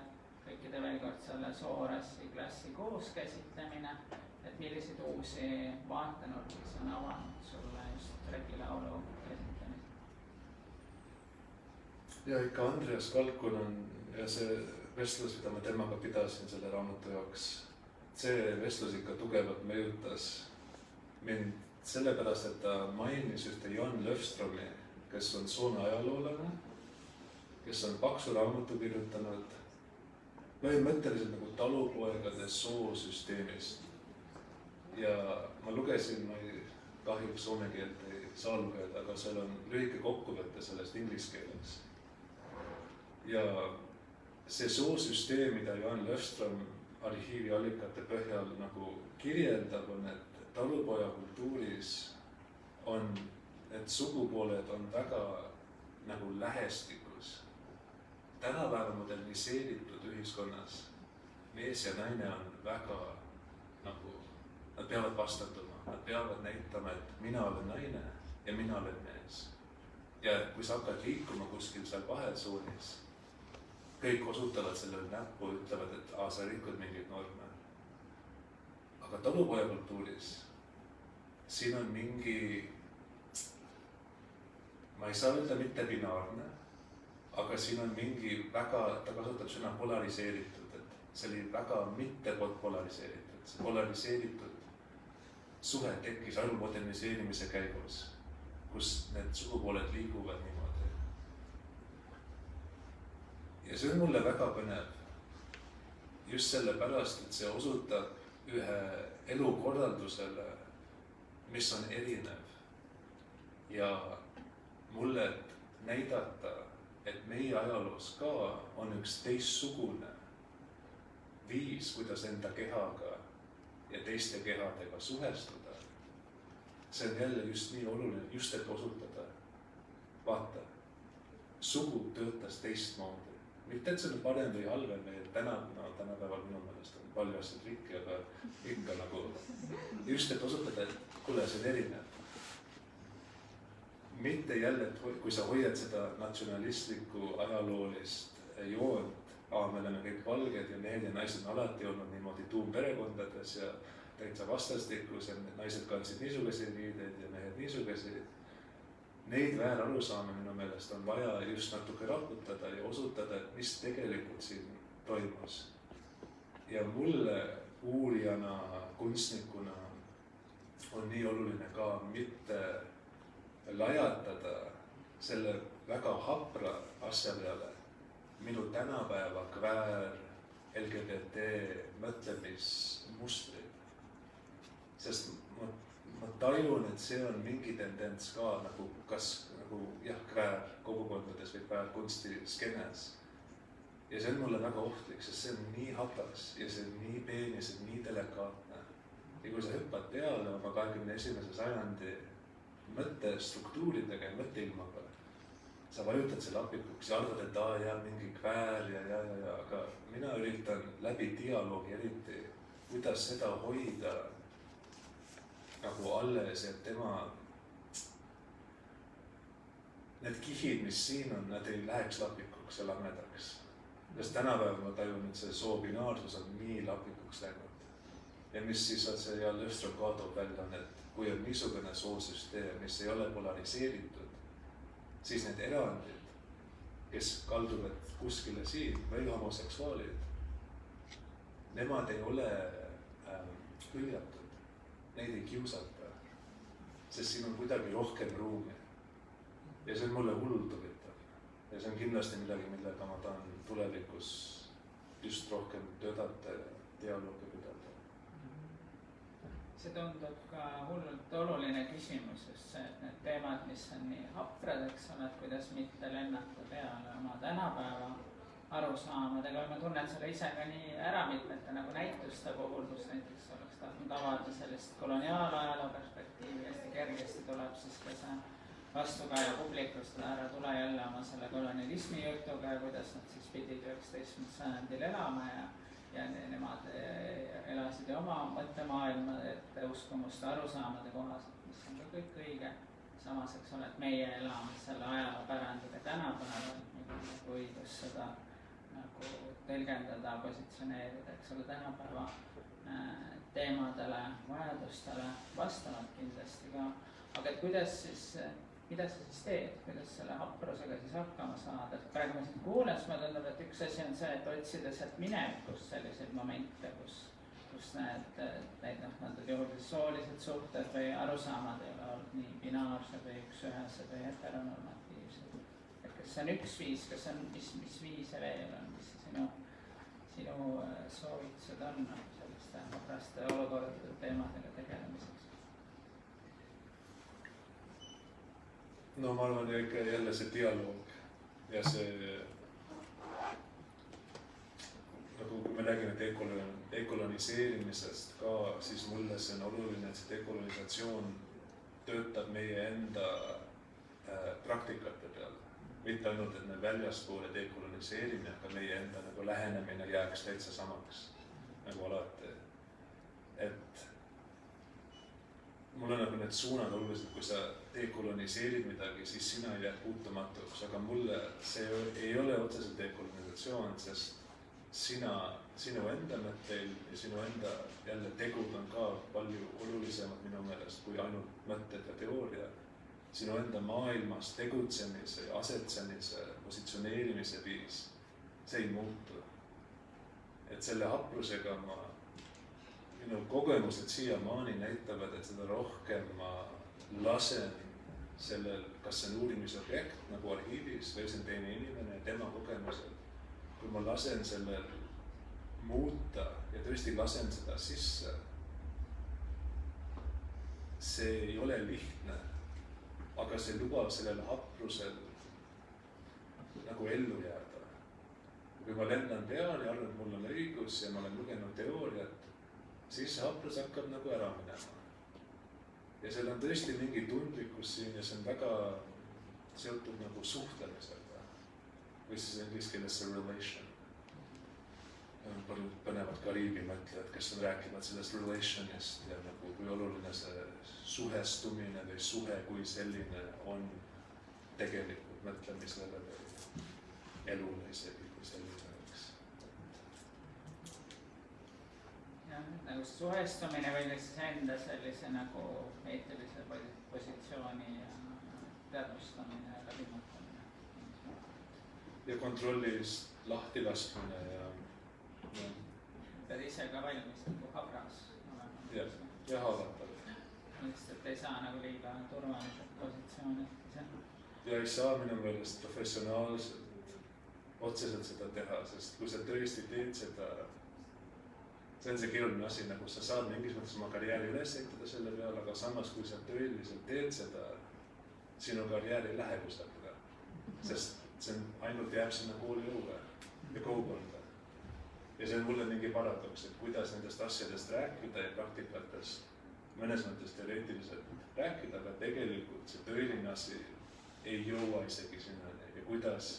kõikide veel kord selle soo, rassi, klassi koos käsitlemine, et milliseid uusi vaatenurki see on avanud sulle just regilaulu käsitlemisel? Ja ikka Andreas Kalkun on ja see vestlus, mida ma temaga pidasin selle raamatu jaoks, see vestlus ikka tugevalt mõjutas mind sellepärast, et ta mainis ühte Jan Löfstromi, kes on Soome ajaloolane, kes on paksu raamatu kirjutanud põhimõtteliselt nagu talupoegade soosüsteemist. Ja ma lugesin, ma kahjuks soome keelt ei saa lugeda, aga seal on lühike kokkuvõte sellest inglise keeles. Ja see soosüsteem, mida Jan Löfstrom arhiiviallikate põhjal nagu kirjeldab, on, et talupoja kultuuris on, et sugupooled on väga nagu lähestikus. Tänapäeva moderniseeritud ühiskonnas mees ja naine on väga nagu, nad peavad vastanduma, nad peavad näitama, et mina olen naine ja mina olen mees. Ja kui sa hakkad liikuma kuskil seal vahesuunis, kõik osutavad sellele näppu, ütlevad, et sa rikud mingeid norme. Aga talupojakultuuris siin on mingi, ma ei saa öelda mitte binaarne, aga siin on mingi väga, ta kasutab sõna polariseeritud, et see oli väga mitte polariseeritud, see polariseeritud suhe tekkis ainult moderniseerimise käigus, kus need sugupooled liiguvad niimoodi. Ja see on mulle väga põnev. Just sellepärast, et see osutab ühe elukorraldusele, mis on erinev. Ja mulle näidata, et meie ajaloos ka on üks teistsugune viis, kuidas enda kehaga ja teiste kehadega suhestuda. See on jälle just nii oluline, just et osutada. Vaata, sugu töötas teistmoodi. Mitte, et see on parem või halvem, et tänapäeval minu meelest on palju asjad rikki, aga ikka nagu just, et osutada, et kuule, see on erinev. Mitte jälle, et kui sa hoiad seda natsionalistlikku ajaloolist joont, me oleme kõik valged ja mehed ja naised on alati olnud niimoodi tuumperekondades ja täitsa vastastikus ja naised kandsid niisuguseid riideid ja mehed niisuguseid. Neid väärarusaame minu meelest on vaja just natuke raputada ja osutada, et mis tegelikult siin toimus. Ja mulle uurijana, kunstnikuna on nii oluline ka mitte lajatada selle väga hapra asja peale minu tänapäeva kväär, LGBT mõtlemismustrid. Sest ma tajun, et see on mingi tendents ka nagu kväär kogukondades või kväär kunstiskenes. Ja see on mulle väga ohtlik, sest see on nii hapas ja see on nii peen ja see on nii delikaatne. Ja kui sa hüppad peale oma 21. sajandi mõttestruktuuridega ja mõtteilmaga, sa vajutad selle apikuks ja arvad, et jääb mingi kväär ja, aga mina üritan läbi dialoogi eriti, kuidas seda hoida nagu alles, et tema need kihid, mis siin on, nad ei läheks lapikuks ja lamedaks. Sest tänapäeval ma tajun, et see soobinaarsus on nii lapikuks läinud. Ja mis siis on see Jan Löfström ka toob välja, et kui on niisugune soosüsteem, mis ei ole polariseeritud, siis need erandid, kes kalduvad kuskile siin või homoseksuaalid, nemad ei ole hüljatud. Neid ei kiusata, sest siin on kuidagi rohkem ruumi. Ja see on mulle hullult huvitav. Ja see on kindlasti midagi, millega ma tahan tulevikus just rohkem töötada ja dialoogi pidada. See tundub ka hullult oluline küsimus, just see, et need teemad, mis on nii haprad, eks ole, et kuidas mitte lennata peale oma tänapäeva arusaamadega. Ma tunnen selle ise ka nii ära mitmete nagu näituste puhul, kus näiteks oleks tahtnud avada sellist koloniaalajaloo perspektiivi, hästi kergesti tuleb siis ka see vastukaja publikust, ära tule jälle oma selle kolonialismi jutuga ja kuidas nad siis pidid 19. sajandil elama ja nemad elasid ju oma mõttemaailma, et uskumuste arusaamade kohaselt, mis on ka kõik õige. Samas, eks ole, et meie elame selle ajaloopärandiga tänapäeval, nagu õigus seda nagu tõlgendada, positsioneerida, eks ole, tänapäeva teemadele, vajadustele vastavalt kindlasti ka. Aga et kuidas siis, mida sa siis teed, kuidas selle haprusega siis hakkama saada? Et praegu ma siin kuules, ma tundub, et üks asi on see, et otsida sealt minevikust selliseid momente, kus need juhul soolised suhted või arusaamad ei ole olnud nii binaarsed või üks-ühesed või heteronormatiivsed. Et kas see on üks viis, kas on, mis viise veel on, mis sinu soovitused on selliste hapraste olukordade teemadega tegelemiseks? No ma arvan ikka jälle see dialoog ja see nagu kui me räägime dekoloniseerimisest ka, siis mulle see on oluline, et see dekolonisatsioon töötab meie enda praktikate peal. Mitte ainult, et me väljaspoole dekoloniseerime, aga meie enda nagu lähenemine jääks täitsa samaks nagu alati. Et mul on nagu need suunad olulised, kui sa dekoloniseerid midagi, siis sina ei jää puutumatuks, aga mulle see ei ole otseselt dekolonisatsioon, sest sinu enda mõtteil ja sinu enda jälle tegud on ka palju olulisemad minu meelest kui ainult mõtted ja teooria. Sinu enda maailmas tegutsemise ja asetsemise, positsioneerimise viis, see ei muutu. Et selle haprusega minu kogemused siiamaani näitavad, et seda rohkem ma lasen sellel, kas see on uurimisobjekt nagu arhiivis või see on teine inimene ja tema kogemused. Kui ma lasen sellel muuta ja tõesti lasen seda sisse, see ei ole lihtne, aga see lubab sellel haprusel nagu ellu jääda. Kui ma lendan peale ja arvan, et mul on õigus ja ma olen lugenud teooriat, siis see haprus hakkab nagu ära minema. Ja seal on tõesti mingi tundlikkus siin ja see on väga seotud nagu suhtlemisega. Või siis inglise keeles see relation. Paljud põnevad Kariibi mõtlejad, kes on rääkivad sellest relationist ja nagu kui oluline see suhestumine või suhe kui selline on tegelikult mõtlemisele või elule isegi kui selline oleks. Jah, nagu suhestumine või siis enda sellise nagu eetilise positsiooni ja teadvustamine ja läbimõtlemine. Ja kontrollist lahti laskmine ja pead ise ka valmis nagu habras olema. Ja haavatav. Lihtsalt ei saa nagu liiga turvaliselt positsiooni ise. Ja ei saa minu meelest professionaalselt otseselt seda teha, sest kui sa tõesti teed seda, see on see keeruline asi, nagu sa saad mingis mõttes oma karjääri üles ehitada selle peale, aga samas kui sa tõeliselt teed seda, sinu karjäär ei lähe kusagile, sest see on ainult jääb sinna kooli õue ja kogukonda. Ja see on mulle mingi paradoks, et kuidas nendest asjadest rääkida ja praktikates mõnes mõttes teoreetiliselt rääkida, aga tegelikult see tõeline asi ei jõua isegi sinnani ja kuidas,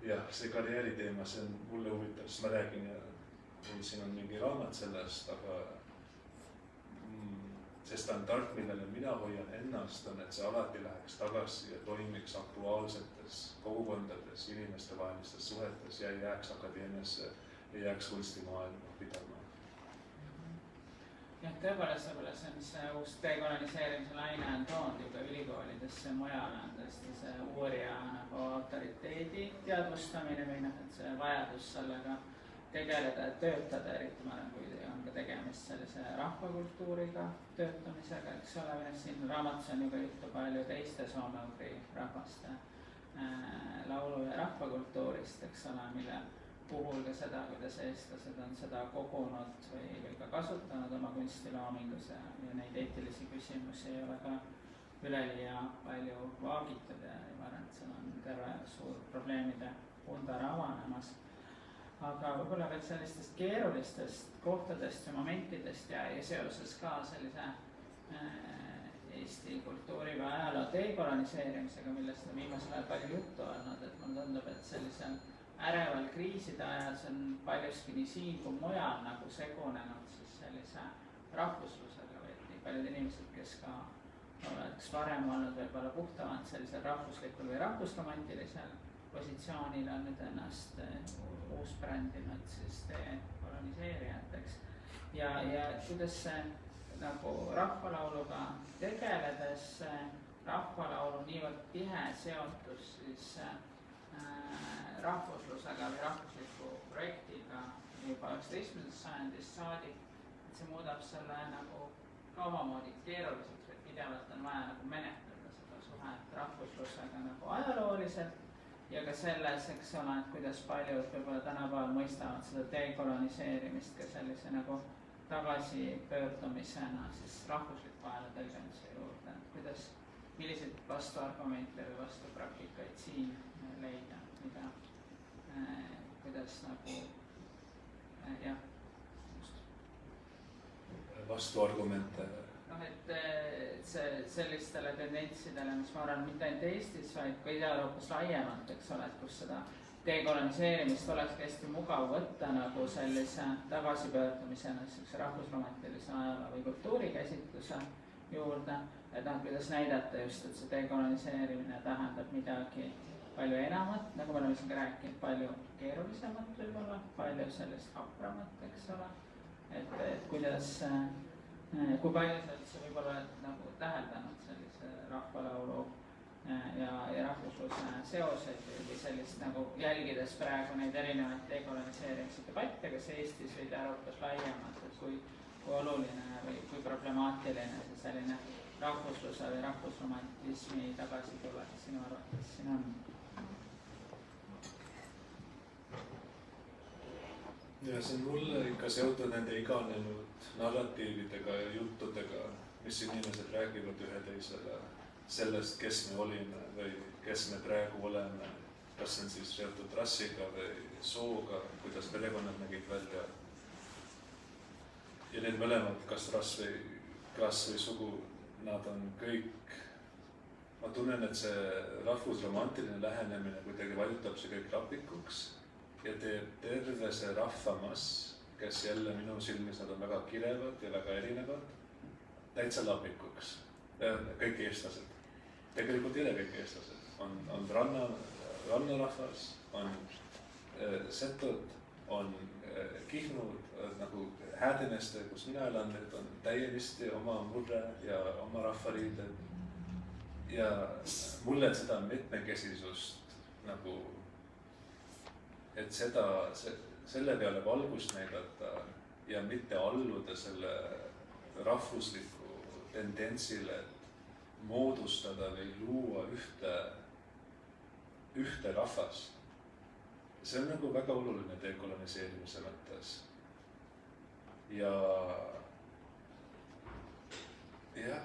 jah, see karjääri teema, see on mulle huvitav, sest ma räägin ja mul siin on mingi raamat sellest, aga see standard, millele mina hoian ennast, on, et see alati läheks tagasi ja toimiks aktuaalsetes kogukondades, inimeste vahelistes suhetes ja ei jääks akadeemiasse, ei jääks kunstimaailma pidama. Jah, tõepoolest võib-olla see, mis uus dekoloniseerimise laine on toonud juba ülikoolidesse mujale, on tõesti see uurija nagu autoriteedi teadvustamine või noh, et see vajadus sellega tegeleda ja töötada, eriti ma olen, kui on ka tegemist sellise rahvakultuuriga töötamisega, eks ole, siin raamatus on juba juttu palju teiste soome-ugri rahvaste laulu- ja rahvakultuurist, eks ole, mille puhul ka seda, kuidas eestlased on seda kogunud või ka kasutanud oma kunstiloomingus ja neid eetilisi küsimusi ei ole ka üleliia palju vaagitud ja ma arvan, et seal on terve suur probleemide pundar avanemas. Aga võib-olla veel sellistest keerulistest kohtadest ja momentidest ja seoses ka sellise Eesti kultuuri või ajaloo dekoloniseerimisega, millest on viimasel ajal palju juttu olnud, et mulle tundub, et sellisel äreval kriiside ajal see on paljuski nii siin kui mujal nagu segunenud siis sellise rahvuslusega või nii paljud inimesed, kes ka oleks varem olnud võib-olla puhtamalt sellisel rahvuslikul või rahvusromantilisel positsioonil on nüüd ennast uusbrändinud siis dekoloniseerijateks ja kuidas see nagu rahvalauluga tegeledes rahvalaulu niivõrd tihe seotus siis rahvuslusega või rahvusliku projektiga juba 19. sajandist saadik, et see muudab selle nagu ka omamoodi keeruliseks, et pidevalt on vaja nagu menetleda seda suhet rahvuslusega nagu ajalooliselt ja ka selles, eks ole, et kuidas paljud võib-olla tänapäeval mõistavad seda dekoloniseerimist ka sellise nagu tagasipöördumisena siis rahvusliku ajaloo tõlgenduse juurde, et kuidas, milliseid vastuargumente või vastupraktikaid siin leida, mida, kuidas nagu, jah, just. Vastuargumente. Noh, et see sellistele tendentsidele, mis ma arvan, mitte ainult Eestis, vaid ka Ida-Euroopas laiemalt, eks ole, et kus seda dekoloniseerimist oleks hästi mugav võtta nagu sellise tagasipöördumisena sellise rahvusromantilise ajaloo või kultuurikäsitluse juurde, et noh, kuidas näidata just, et see dekoloniseerimine tähendab midagi palju enamat, nagu me oleme siin ka rääkinud, palju keerulisemat võib-olla, palju sellist hapramat, eks ole. Et kuidas, kui palju sa üldse võib-olla nagu täheldanud sellise rahvalaulu ja rahvusluse seoseid või sellist nagu jälgides praegu neid erinevaid dekoloniseerimise debatte, kas Eestis või Euroopas laiemalt, et kui oluline või kui problemaatiline see selline rahvusluse või rahvusromantismi tagasitulek sinu arvates siin on? Ja see on mulle ikka seotud nende iganenud narratiividega ja juttudega, mis inimesed räägivad ühe teisele sellest, kes me olime või kes me praegu oleme, kas see on siis seotud rassiga või sooga, kuidas perekonnad nägid välja. Ja need mõlemad, kas rass või klass või sugu, nad on kõik, ma tunnen, et see rahvusromantiline lähenemine kuidagi vajutab see kõik rapikuks ja teeb terve see rahvamass, kes jälle minu silmis nad on väga kirevad ja väga erinevad, täitsa lapikuks. Kõik eestlased. Tegelikult ei ole kõik eestlased. On rannarahvas, on setod, on Kihnud, nagu Häädeneste, kus mina elan, need on täiesti oma murre ja oma rahvariided. Ja mulle seda mitmekesisust nagu, et selle peale valgust näidata ja mitte alluda selle rahvusliku tendentsile, et moodustada või luua ühte rahvast. See on nagu väga oluline dekoloniseerimise mõttes. Ja jah,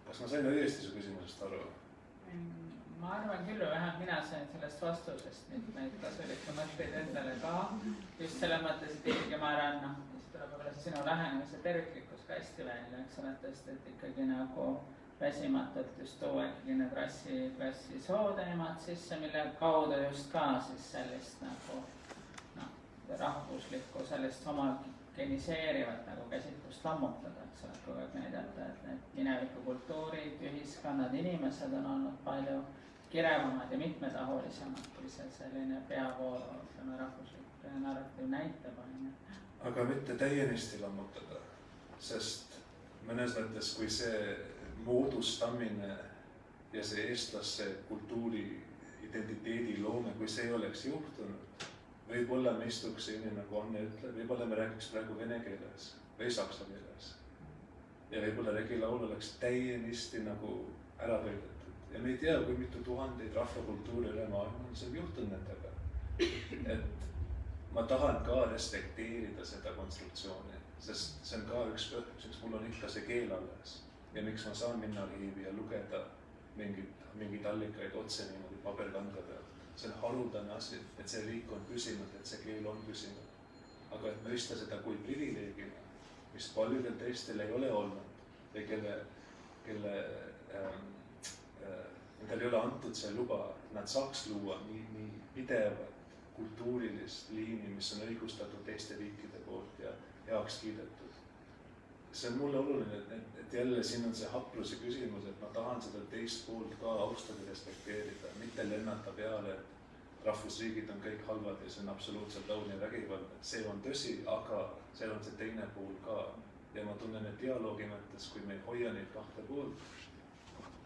kas ma sain õigesti su küsimusest aru? Ma arvan küll, vähemalt mina sain sellest vastusest neid kasulikke mõtteid endale ka. Just selles mõttes, et ikkagi ma arvan, siis tuleb võib-olla sinu lähenemise terviklikkus ka hästi välja, eks ole, et ikkagi nagu väsimatult just tuua ikkagi need rassi, klassi, sooteemad sisse, mille kaudu just ka siis sellist nagu rahvuslikku, sellist homogeniseerivat nagu käsitlust lammutada, eks ole, kogu aeg näidata, et need minevikukultuurid, ühiskonnad, inimesed on olnud palju kirevamad ja mitmetahulisemad, kui see selline peavoolu, ütleme, rahvuslik narratiiv näitab. Aga mitte täienisti lammutada, sest mõnes mõttes, kui see moodustamine ja see eestlasse kultuuri identiteedi loome, kui see oleks juhtunud, võib-olla me istuks siin, nagu Anne ütleb, võib-olla me räägiks praegu vene keeles või saksa keeles. Ja võib-olla regilaul oleks täienisti nagu ära pöidetud. Ja me ei tea, kui mitu tuhandeid rahvakultuuri üle maailma on see juhtunud nendega. Et ma tahan ka respekteerida seda konstruktsiooni, sest see on ka üks põhjus, miks mul on ikka see keel alles. Ja miks ma saan minna arhiivi ja lugeda mingeid allikaid otse niimoodi paberkandla pealt. See on haruldane asi, et see riik on püsinud, et see keel on püsinud. Aga et mõista seda kui privileegina, mis paljudel teistel ei ole olnud või nendel ei ole antud see luba, nad saaks luua nii pidevat kultuurilist liini, mis on õigustatud teiste riikide poolt ja heaks kiidetud. See on mulle oluline, et jälle siin on see hapruse küsimus, et ma tahan seda teist poolt ka austada ja respekteerida, mitte lennata peale, et rahvusriigid on kõik halvad ja see on absoluutselt õudne vägivald. See on tõsi, aga seal on see teine pool ka. Ja ma tunnen, et dialoogi mõttes, kui me ei hoia neid kahte poolt,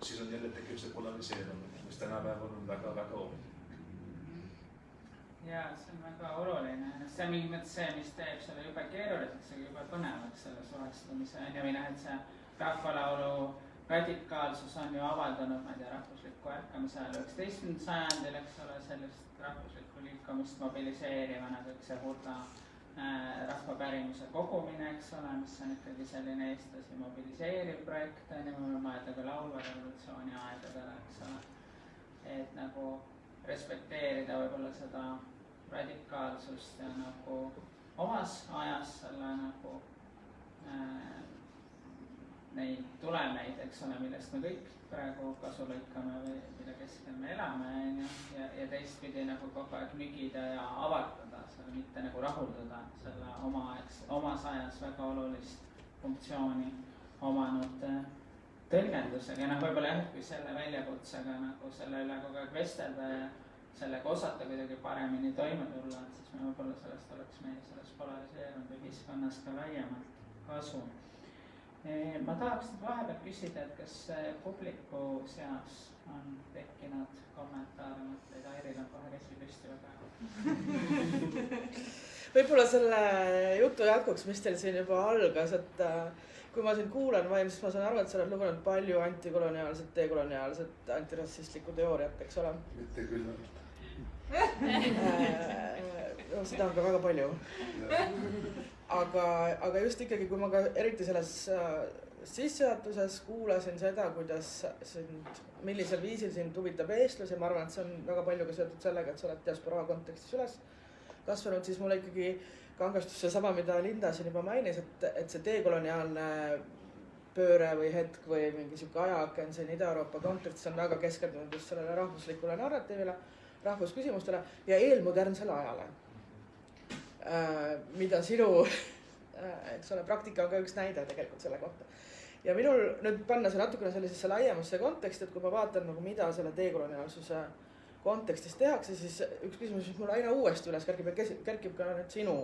siis on jälle tekib see polariseerumine, mis tänapäeval on väga-väga ohtlik. Jaa, see on väga oluline. See on mingi mõttes see, mis teeb selle jube keeruliseks ja jube põnevaks selle suhestumise. Ja mina, et see rahvalaulu radikaalsus on ju avaldanud, ma ei tea, rahvusliku ärkamise ajal 19. sajandil, eks ole, sellist rahvuslikku liikumist mobiliseerivana, kõik see hurda rahvapärimuse kogumine, eks ole, mis on ikkagi selline eestlasi mobiliseeriv projekt, võime mõelda ka laulva revolutsiooni aegadele, eks ole. Et nagu respekteerida võib-olla seda radikaalsust ja nagu omas ajas selle nagu neid tulemeid, eks ole, millest me kõik praegu kasu lõikame või mille keskel me elame, ja teistpidi nagu kogu aeg nügida ja avardada selle, mitte nagu rahuldada selle omas ajas väga olulist funktsiooni omanud tõlgendusega ja noh, võib-olla jah, et kui selle väljakutsega nagu selle üle kogu aeg vestelda ja sellega osata kuidagi paremini toime tulla, et siis me võib-olla sellest oleks meie selles polariseerunud ühiskonnas ka laiemalt kasu. Ma tahaks nüüd vahepeal küsida, et kas publiku seas on tekkinud kommentaare, mõtteid, Airil on kohe käsi püsti väga. Võib-olla selle jutu jätkuks, mis teil siin juba algas, et kui ma siin kuulan siis ma saan aru, et sa oled lugenud palju antikoloniaalset, dekoloniaalset, antirassistlikku teooriat, eks ole? Mitte küll. No, seda on ka väga palju. Aga just ikkagi, kui ma ka eriti selles sissejuhatuses kuulasin seda, millisel viisil sind huvitab eestlus ja ma arvan, et see on väga palju ka seotud sellega, et sa oled diasporaa kontekstis üles kasvanud, siis mulle ikkagi kangastus see sama, mida Linda siin juba mainis, et see dekoloniaalne pööre või hetk või mingi sihuke ajaaken siin Ida-Euroopa kontekstis on väga keskendunud just sellele rahvuslikule narratiivile, rahvusküsimustele ja eelmodernsele ajale. Mida sinu, eks ole, praktika on ka üks näide tegelikult selle kohta. Ja minul nüüd panna see natukene sellisesse laiemasse konteksti, et kui ma vaatan, nagu mida selle dekoloniaalsuse kontekstis tehakse, siis üks küsimus, mis mul aina uuesti üles kerkib ka nüüd sinu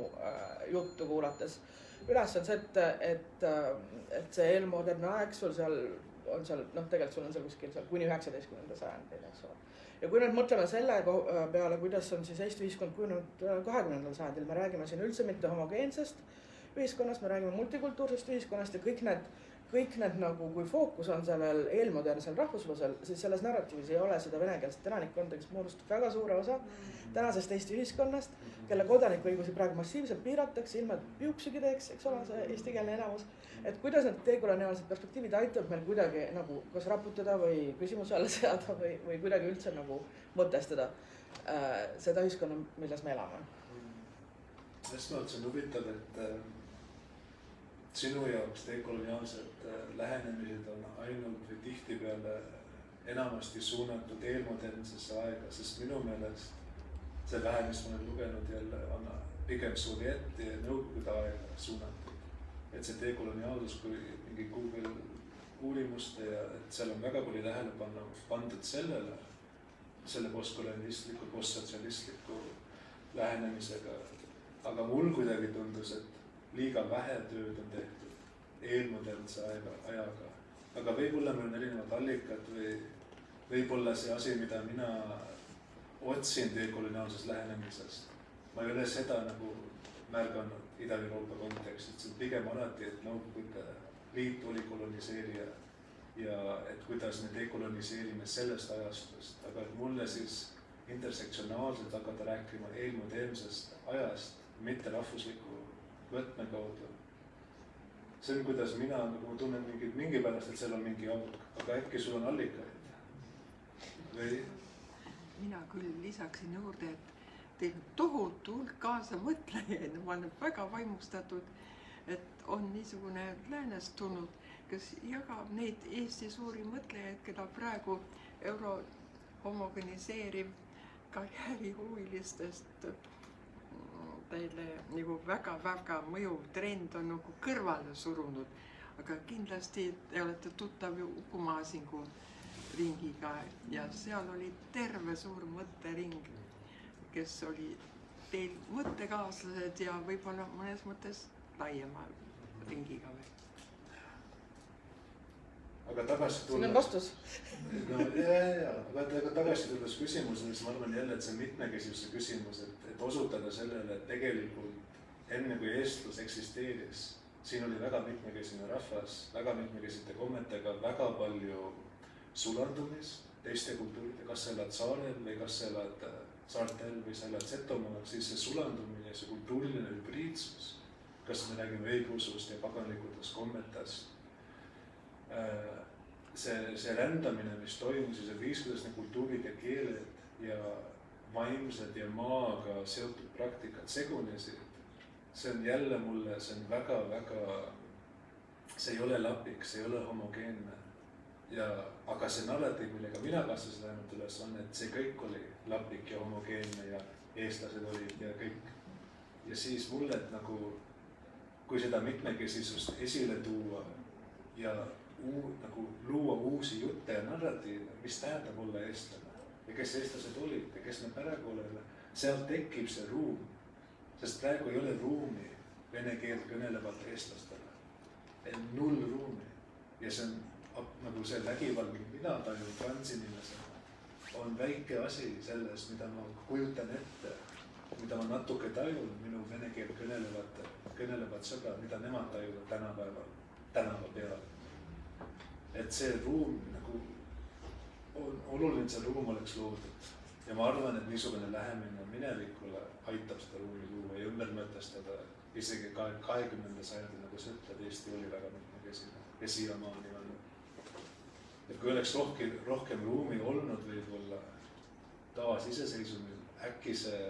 juttu kuulates üles, on see, et see eelmodernne aeg sul seal on seal, noh, tegelikult sul on seal kuskil seal kuni 19. sajandil, eks ole. Ja kui nüüd mõtleme selle peale, kuidas on siis Eesti ühiskond kujunenud 20. sajandil, me räägime siin üldse mitte homogeensest ühiskonnast, me räägime multikultuursest ühiskonnast ja kõik need nagu, kui fookus on sellel eelmodernsel rahvuslusel, siis selles narratiivis ei ole seda venekeelset elanikkonda, kes moodustab väga suure osa tänasest Eesti ühiskonnast, kelle kodanikuõigusi praegu massiivselt piiratakse, ilma piuksigi teeks, eks ole, see eestikeelne enamus. Et kuidas need dekoloniaalsed perspektiivid aitab meil kuidagi nagu kas raputada või küsimuse alla seada või kuidagi üldse nagu mõtestada seda ühiskonna, milles me elame? Esmalt see on huvitav, et sinu jaoks dekoloniaalsed lähenemised on ainult või tihtipeale enamasti suunatud eelmodernsesse aega, sest minu meelest see vähe, mis ma olen lugenud jälle, on pigem Sovjeti ja Nõukogude aega suunatud. Et see dekoloniaalsus kui mingi Google uurimuste ja et seal on väga palju tähelepanu pandud selle postkolonialistliku, postsotsialistliku lähenemisega. Aga mul kuidagi tundus, et liiga vähe tööd on tehtud eelmodernse ajaga. Aga võib-olla meil on erinevad allikad või võib-olla see asi, mida mina otsin dekoloniaalses lähenemisest. Ma ei ole seda nagu märganud Ida-Euroopa kontekstis, see on pigem alati, et Nõukogude Liit oli koloniseerija ja et kuidas me dekoloniseerime sellest ajastust. Aga et mulle siis intersektsionaalselt hakata rääkima eelmodernsest ajast, mitte rahvusliku võtme kaudu. See on, kuidas mina nagu tunnen mingi pärast, et seal on mingi auk, aga äkki sul on allikaid? Või? Mina küll lisaksin juurde, et teil on tohutu hulk kaasamõtlejaid, ma olen väga vaimustatud, et on niisugune läänest tulnud, kes jagab neid Eesti suuri mõtlejaid, keda praegu homogeniseeriv karjäärihuvilistest teile nagu väga-väga mõjuv trend on nagu kõrvale surunud, aga kindlasti te olete tuttav ju Uku Masingu ringiga ja seal oli terve suur mõttering, kes oli teil mõttekaaslased ja võib-olla mõnes mõttes laiema ringiga veel. Aga tagasi tulles... Siin on vastus. No, aga tagasi tulles küsimusele, siis ma arvan jälle, et see mitmekesisuse küsimus, et osutada sellele, et tegelikult enne kui eestlus eksisteeris, siin oli väga mitmekesine rahvas, väga mitmekesite kommetega, väga palju sulandumist teiste kultuuride, kas sa elad saarel või kas sa elad saartel või sa elad Setomaal, siis see sulandumine ja see kultuuriline hübriidsus, kas me räägime õigeusust ja paganlikutest kommetest, see rändamine, mis toimus ja see viis, kuidas need kultuurid ja keeled ja vaimsed ja maaga seotud praktikad segunesid, see on jälle mulle, see on väga-väga, see ei ole lapik, see ei ole homogeenne. Aga see narratiiv, millega mina kasvasin ainult üles on, et see kõik oli lapik ja homogeenne ja eestlased olid ja kõik. Ja siis mulle, et nagu, kui seda mitmekesisust esile tuua ja nagu luua uusi jutte ja narratiive, mis tähendab olla eestlane ja kes eestlased olid ja kes me päragu oleme. Sealt tekib see ruum, sest praegu ei ole ruumi vene keelt kõnelevat eestlastele. Null ruumi. Ja see on nagu see vägivald, mina tajun transinimesena, on väike asi sellest, mida ma kujutan ette, mida ma natuke tajun minu vene keelt kõnelevat sõbrad, mida nemad tajuvad tänapäeval, tänava peal. Et see ruum nagu on oluline, see ruum oleks loodud. Ja ma arvan, et niisugune lähemine minevikule aitab seda ruumi luua ja ümber mõtestada isegi 20. sajandil, nagu sa ütled, Eesti oli väga mitmekesine ja siiamaani on. Et kui oleks rohkem ruumi olnud võib-olla taasiseseisvumil, äkki see,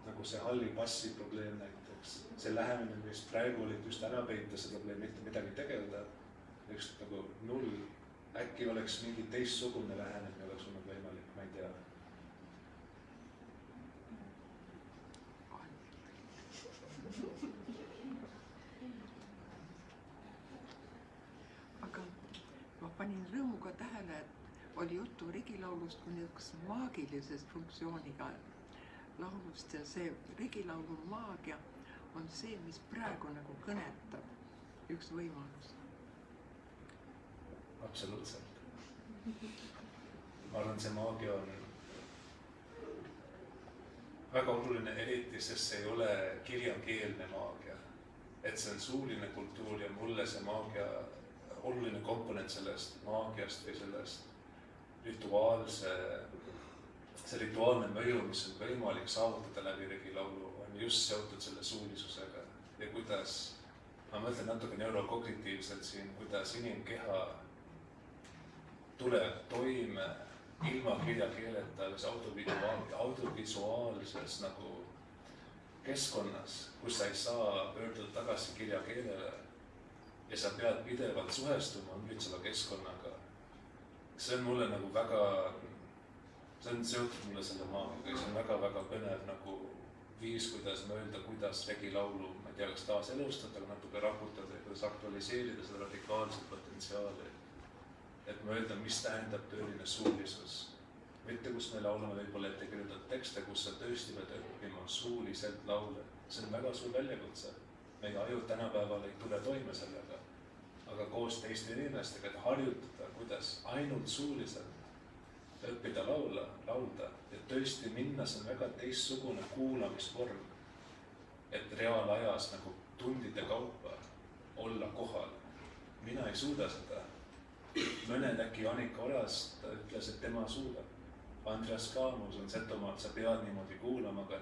nagu see halli passi probleem näiteks, see lähemine, mis praegu olid just ära peita seda probleem, mitte midagi tegeleda, üks nagu null, äkki oleks mingi teistsugune lähenemine oleks olnud võimalik, ma ei tea. Aga ma panin rõõmuga tähele, et oli juttu regilaulust kui niisuguse maagilisest funktsiooniga laulust ja see regilaulu maagia on see, mis praegu nagu kõnetab üks võimalus. Absoluutselt. Ma arvan, see maagia on väga oluline eriti, sest see ei ole kirjakeelne maagia. Et see on suuline kultuur ja mulle see maagia, oluline komponent sellest maagiast või sellest see rituaalne mõju, mis on võimalik saavutada läbi regilaulu, on just seotud selle suulisusega ja kuidas, ma mõtlen natuke neurokognitiivselt siin, kuidas inimkeha tuleb toime ilma kirjakeeleta audiovisuaalses nagu keskkonnas, kus sa ei saa pöörduda tagasi kirjakeelele ja sa pead pidevalt suhestuma ümbritseva keskkonnaga. See on mulle nagu väga, see on seotud mulle selle maagiga ja see on väga-väga põnev nagu viis, kuidas mõelda, kuidas regilaulu, ma ei tea, kas taas elustada, aga natuke raputada ja kuidas aktualiseerida seda radikaalset potentsiaali. Et mõelda, mis tähendab tõeline suulisus. Mitte kus me laulame võib-olla ette kirjutatud tekste, kus sa tõesti pead õppima suuliselt laule. See on väga suur väljakutse. Meie ajud tänapäeval ei tule toime sellega, aga koos teiste inimestega, et harjutada, kuidas ainult suuliselt õppida laulda ja tõesti minna, see on väga teistsugune kuulamisvorm, et reaalajas nagu tundide kaupa olla kohal. Mina ei suuda seda. Mõned äkki Annika Orast ütles, et tema suudab. Andreas Kaamus on Setomaalt, sa pead niimoodi kuulama, aga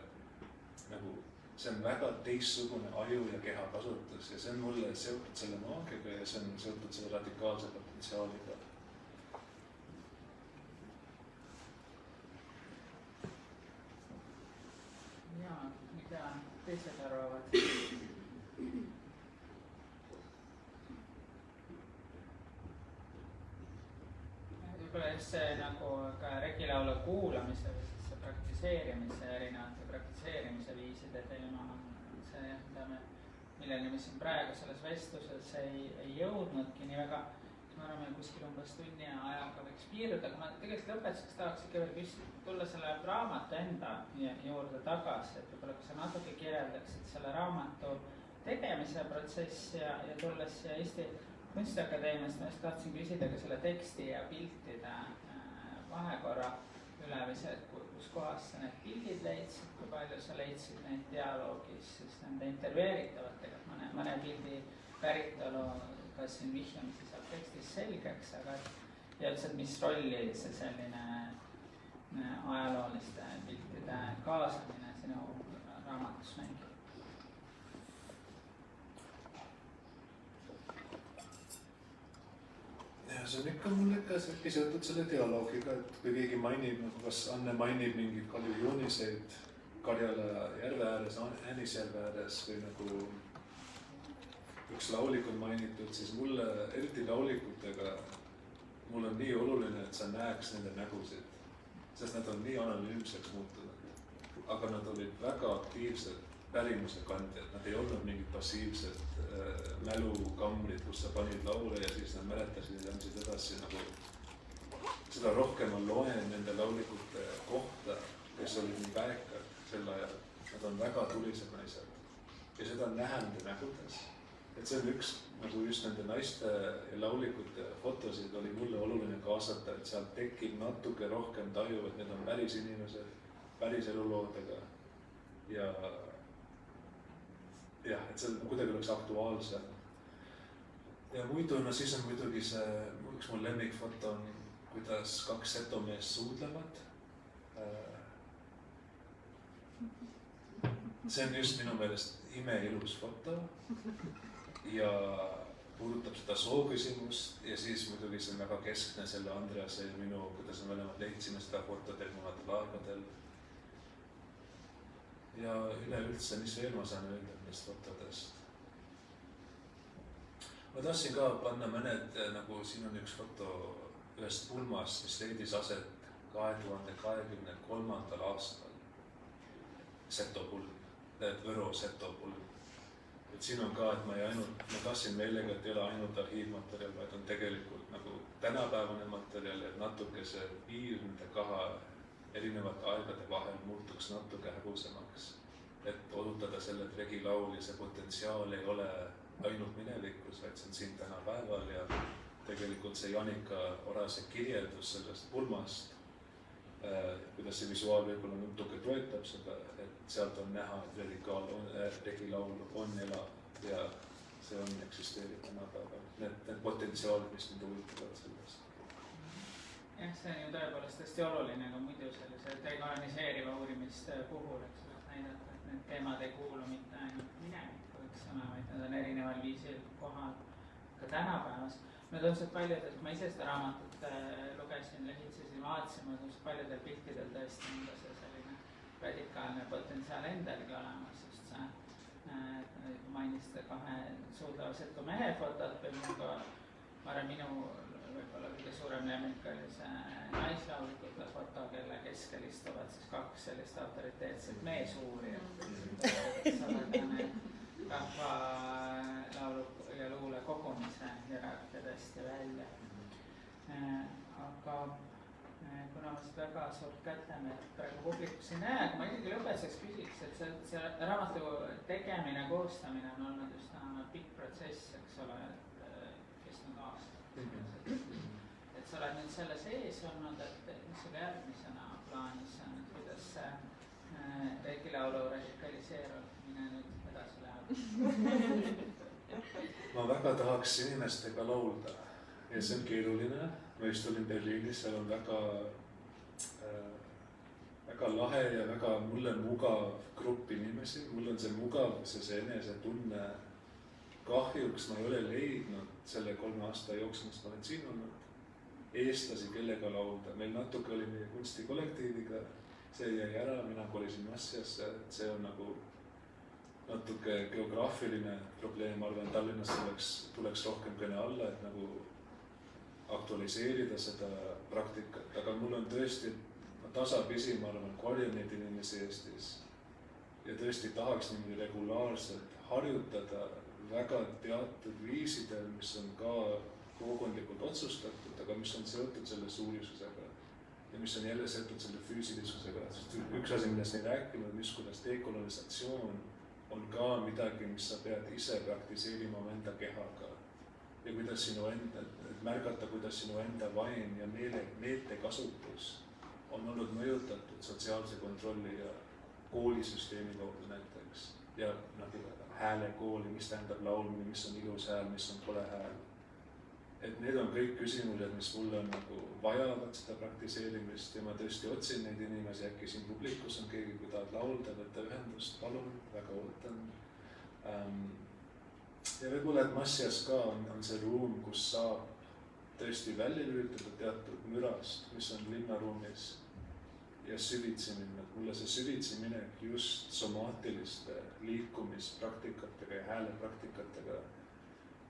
nagu see on väga teistsugune aju ja keha kasutus ja see on mulle seotud selle maagiga ja see on seotud selle radikaalse potentsiaaliga. Jaa, mida teised arvavad? Võib-olla see nagu ka regilaulu kuulamise või siis see praktiseerimise, erinevate praktiseerimise viiside teema on see, milleni me siin praegu selles vestluses ei jõudnudki nii väga. Ma arvan, meil kuskil umbes tunni ajaga võiks piiruda, aga ma tegelikult lõpetuseks tahaks ikka veel tulla selle raamatu enda juurde tagasi, et võib-olla kui sa natuke kirjeldaksid selle raamatu tegemise protsessi ja tulles siia Eesti Kunstiakadeemiast, ma just tahtsin küsida ka selle teksti ja piltide vahekorra üle või see, et kus kohas sa need pildid leidsid, kui palju sa leidsid neid dialoogis siis nende intervjueeritavatega, mõne pildi päritolu ka siin vihjamisi saab tekstis selgeks, aga ja üldse, mis rolli see selline ajalooliste piltide kaasamine sinu raamatus mängib? Ja see on ikka mul ikka seotud selle dialoogiga, et kui keegi mainib, kas Anne mainib mingeid kaljujooniseid Karjala järve ääres, Äänisjärve ääres või nagu üks laulik on mainitud, siis mulle, eriti laulikutega, mul on nii oluline, et sa näeks nende nägusid, sest nad on nii anonüümseks muutunud. Aga nad olid väga aktiivsed pärimuse kandjad, nad ei olnud mingid passiivsed mälukamrid, kus sa panid laule ja siis nad mäletasid ja andsid edasi nagu. Seda rohkem ma loen nende laulikute kohta, kes olid nii väekad sel ajal. Nad on väga tulised naised ja seda on näha nende nägudes. Et see on üks nagu just nende naiste ja laulikute fotosid oli mulle oluline kaasata, et sealt tekib natuke rohkem taju, et need on päris inimesed, päris eluloodega ja jah, et see kuidagi oleks aktuaalsem. Ja muidu, no siis on muidugi see, üks mul lemmikfoto on, kuidas 2 setomeest suudlevad. See on just minu meelest imeilus foto ja puudutab seda sooküsimust ja siis muidugi see on väga keskne selle Andrease ja minu, kuidas me mõlemad leidsime seda fotot erinevatel aegadel. Ja üleüldse, mis veel ma saan öelda nendest fotodest? Ma tahtsin ka panna mõned, nagu siin on üks foto ühest pulmast, mis leidis aset 2023. aastal. Seto pulm, Võro Seto pulm. Et siin on ka, et ma tahtsin meelega, et ei ole ainult arhiivmaterjal, vaid on tegelikult nagu tänapäevane materjal, et natuke see piir nende kaha erinevate aegade vahel muutuks natuke hägusemaks. Et odutada selle, et regilaul ja see potentsiaal ei ole ainult minevikus, vaid see on siin tänapäeval ja tegelikult see Janika Orase kirjeldus sellest pulmast, kuidas see visuaal võib-olla natuke toetab seda, et sealt on näha, et regilaul on elav ja see on eksisteerib tänapäeval. Need potentsiaalid, mis mind huvitavad sellest. Jah, see on ju tõepoolest hästi oluline, aga muidu sellise dekoloniseeriva uurimiste puhul, eks ole, näidata, et need teemad ei kuulu mitte ainult minevikku, eks ole, vaid nad on erineval viisil kohal ka tänapäevas. Me tundus, et paljudel, kui ma ise seda raamatut lugesin, lehitsesin, vaatasin, ma tundus, et paljudel pihtidel tõesti on ka see selline radikaalne potentsiaal endalgi olemas, just see mainiste 2 suudleva setu mehe fotot või minuga, ma arvan, minu võib-olla kõige suurem lemmik oli see naislaulikute foto, kelle keskel istuvad siis 2 sellist autoriteetset meesuurijat, kes oled rahva laulu ja luule kogumise hierarhiadest ja välja. Aga kuna ma seda väga suurt kätemeelt praegu publikus ei näe, aga ma ikkagi lõpetuseks küsiks, et see raamatu tegemine, koostamine on olnud üsna pikk protsess, eks ole, et kestnud aastat. Et sa oled nüüd selle sees olnud, et mis sul järgmisena plaanis on, et kuidas see regilaulu radikaliseerumine nüüd edasi läheb? Ma väga tahaks inimestega laulda ja see on keeruline. Ma just olin Berliinis, seal on väga lahe ja väga mulle mugav grupp inimesi. Mul on see mugavus ja see enesetunne. Kahjuks ma ei ole leidnud selle 3 aasta jooksul, mis ma olen siin olnud, eestlasi, kellega laulda. Meil natuke oli meie kunstikollektiiviga, see jäi ära, mina kolisin Massiasse, et see on nagu natuke geograafiline probleem, ma arvan, Tallinnas tuleks rohkem kõne alla, et nagu aktualiseerida seda praktikat, aga mul on tõesti tasapisi, ma arvan, korjan neid inimesi Eestis ja tõesti tahaks niimoodi regulaarselt harjutada väga teatud viisidel, mis on ka kogukondlikult otsustatud, aga mis on seotud selle suulisusega ja mis on jälle seotud selle füüsilisusega. Üks asi, millest ei rääkinud, mis kuidas dekolonisatsioon on ka midagi, mis sa pead ise praktiseerima enda kehaga ja kuidas sinu enda, et märgata, kuidas sinu enda vaim ja meelte kasutus on olnud mõjutatud sotsiaalse kontrolli ja koolisüsteemi kaudu näiteks ja nagu häälekooli, mis tähendab laulmine, mis on ilus hääl, mis on kole hääl. Et need on kõik küsimused, mis mulle on nagu vajavad seda praktiseerimist ja ma tõesti otsin neid inimesi, äkki siin publikus on keegi, kui tahad laulda, võtta ühendust, palun, väga ootan. Ja võib-olla, et Massias ka on see ruum, kus saab tõesti välja lülitada teatud mürast, mis on linnaruumis ja süvitsi minna. Mulle see süvitsi minek just somaatiliste liikumispraktikatega ja häälepraktikatega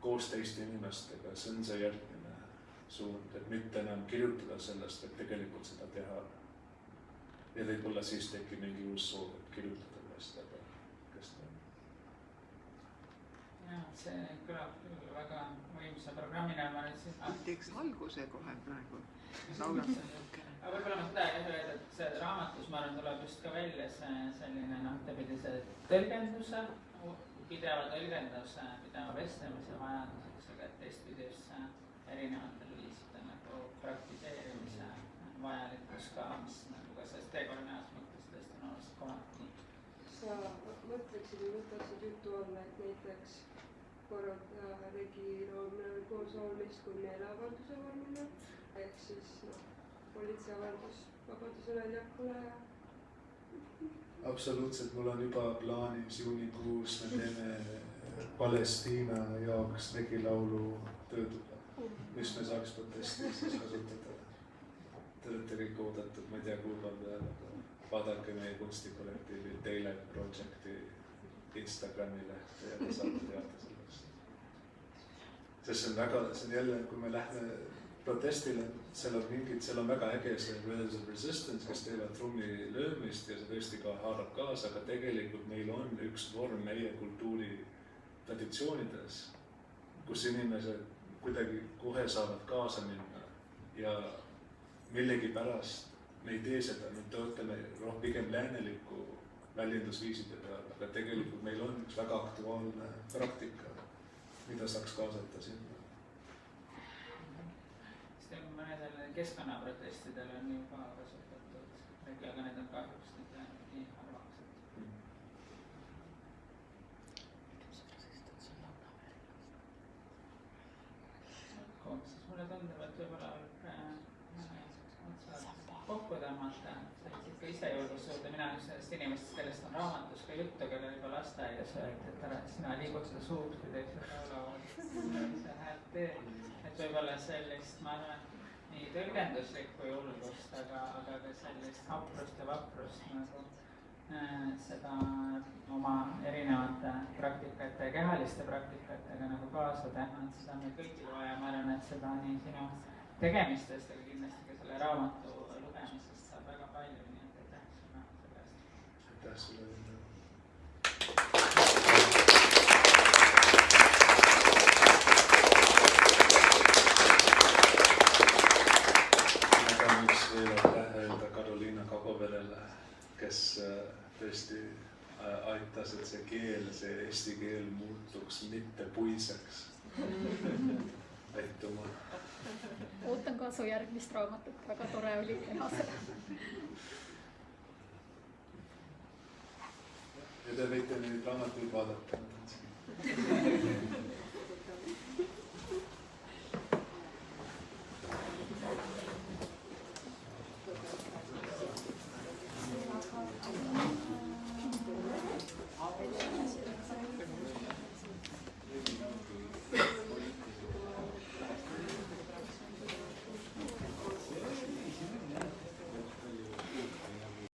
koos teiste inimestega, see on see järgmine suund, et mitte enam kirjutada sellest, et tegelikult seda teha. Ja võib-olla siis tekib mingi uus soov, et kirjutada millest, aga kes ta on. jah, see kõlab küll väga võimsa programmina, ma nüüd siin. teeks alguse kohe praegu. laulaks natukene. aga võib-olla ma seda ei öelda, et see raamatus, ma arvan, tuleb just ka välja see selline ühtepidi see tõlgenduse, pideva tõlgenduse, pideva vestlemise vajaduseks, aga teistpidi just see erinevatel viisidel nagu praktiseerimise vajalikkus ka, mis nagu ka sellest teekoloniaalses mõttes tõesti on oluliselt kohati. sa mõtleksid või võtaksid juttu olla, et näiteks korraga regiloomine või koosloomist kui meeleavalduse vormina, ehk siis politseiavaldus Vabaduse väljakule ja absoluutselt, mul on juba plaanis juunikuus, me teeme Palestiina jaoks regilaulu töötuba, mis me saaks protesti siis kasutada. Te olete kõik oodatud, ma ei tea, kuupäev peal, aga vaadake meie kunstikollektiivi Teile Projecti Instagrami lehte ja te saate teada sellest. Sest see on jälle, kui me lähme protestile, seal on väga äge see Brothers of Resistance, kes teevad trummi löömist ja see tõesti ka haarab kaasa, aga tegelikult meil on üks vorm meie kultuuri traditsioonides, kus inimesed kuidagi kohe saavad kaasa minna ja millegipärast me ei tee seda, me töötame pigem lääneliku väljendusviiside peal, aga tegelikult meil on üks väga aktuaalne praktika, mida saaks kaasata sinna. Mõnedel keskkonnaprotestidel on ju ka kasutatud, aga need on kahjuks nüüd jäänud nii harvaks. Siis mulle tundub, et võib-olla kokku tõmmata, said ikka ise julgustada, mina olen sellest inimestest, kellest on raamatus ka juttu, kellel juba lasteaias öeldi, et ära sina liiguta suud, kui teeb seda laulavad, ise häält tee. Et võib-olla sellist, ma arvan, nii tõlgenduslikku julgust, aga ka sellist haprust ja vaprust nagu seda oma erinevate praktikate ja kehaliste praktikatega nagu kaasa teha, et seda meil kõigil vaja, ma arvan, et seda nii sinu tegemistest, aga kindlasti ka selle raamatu lugemisest saab väga palju, nii et aitäh sulle selle eest. Aitäh sulle. Kes tõesti aitas, et see keel, see eesti keel muutuks mitte puiseks vettuma. Ootan ka su järgmist raamatut, väga tore oli teha seda. Ja te võite neid raamatuid vaadata.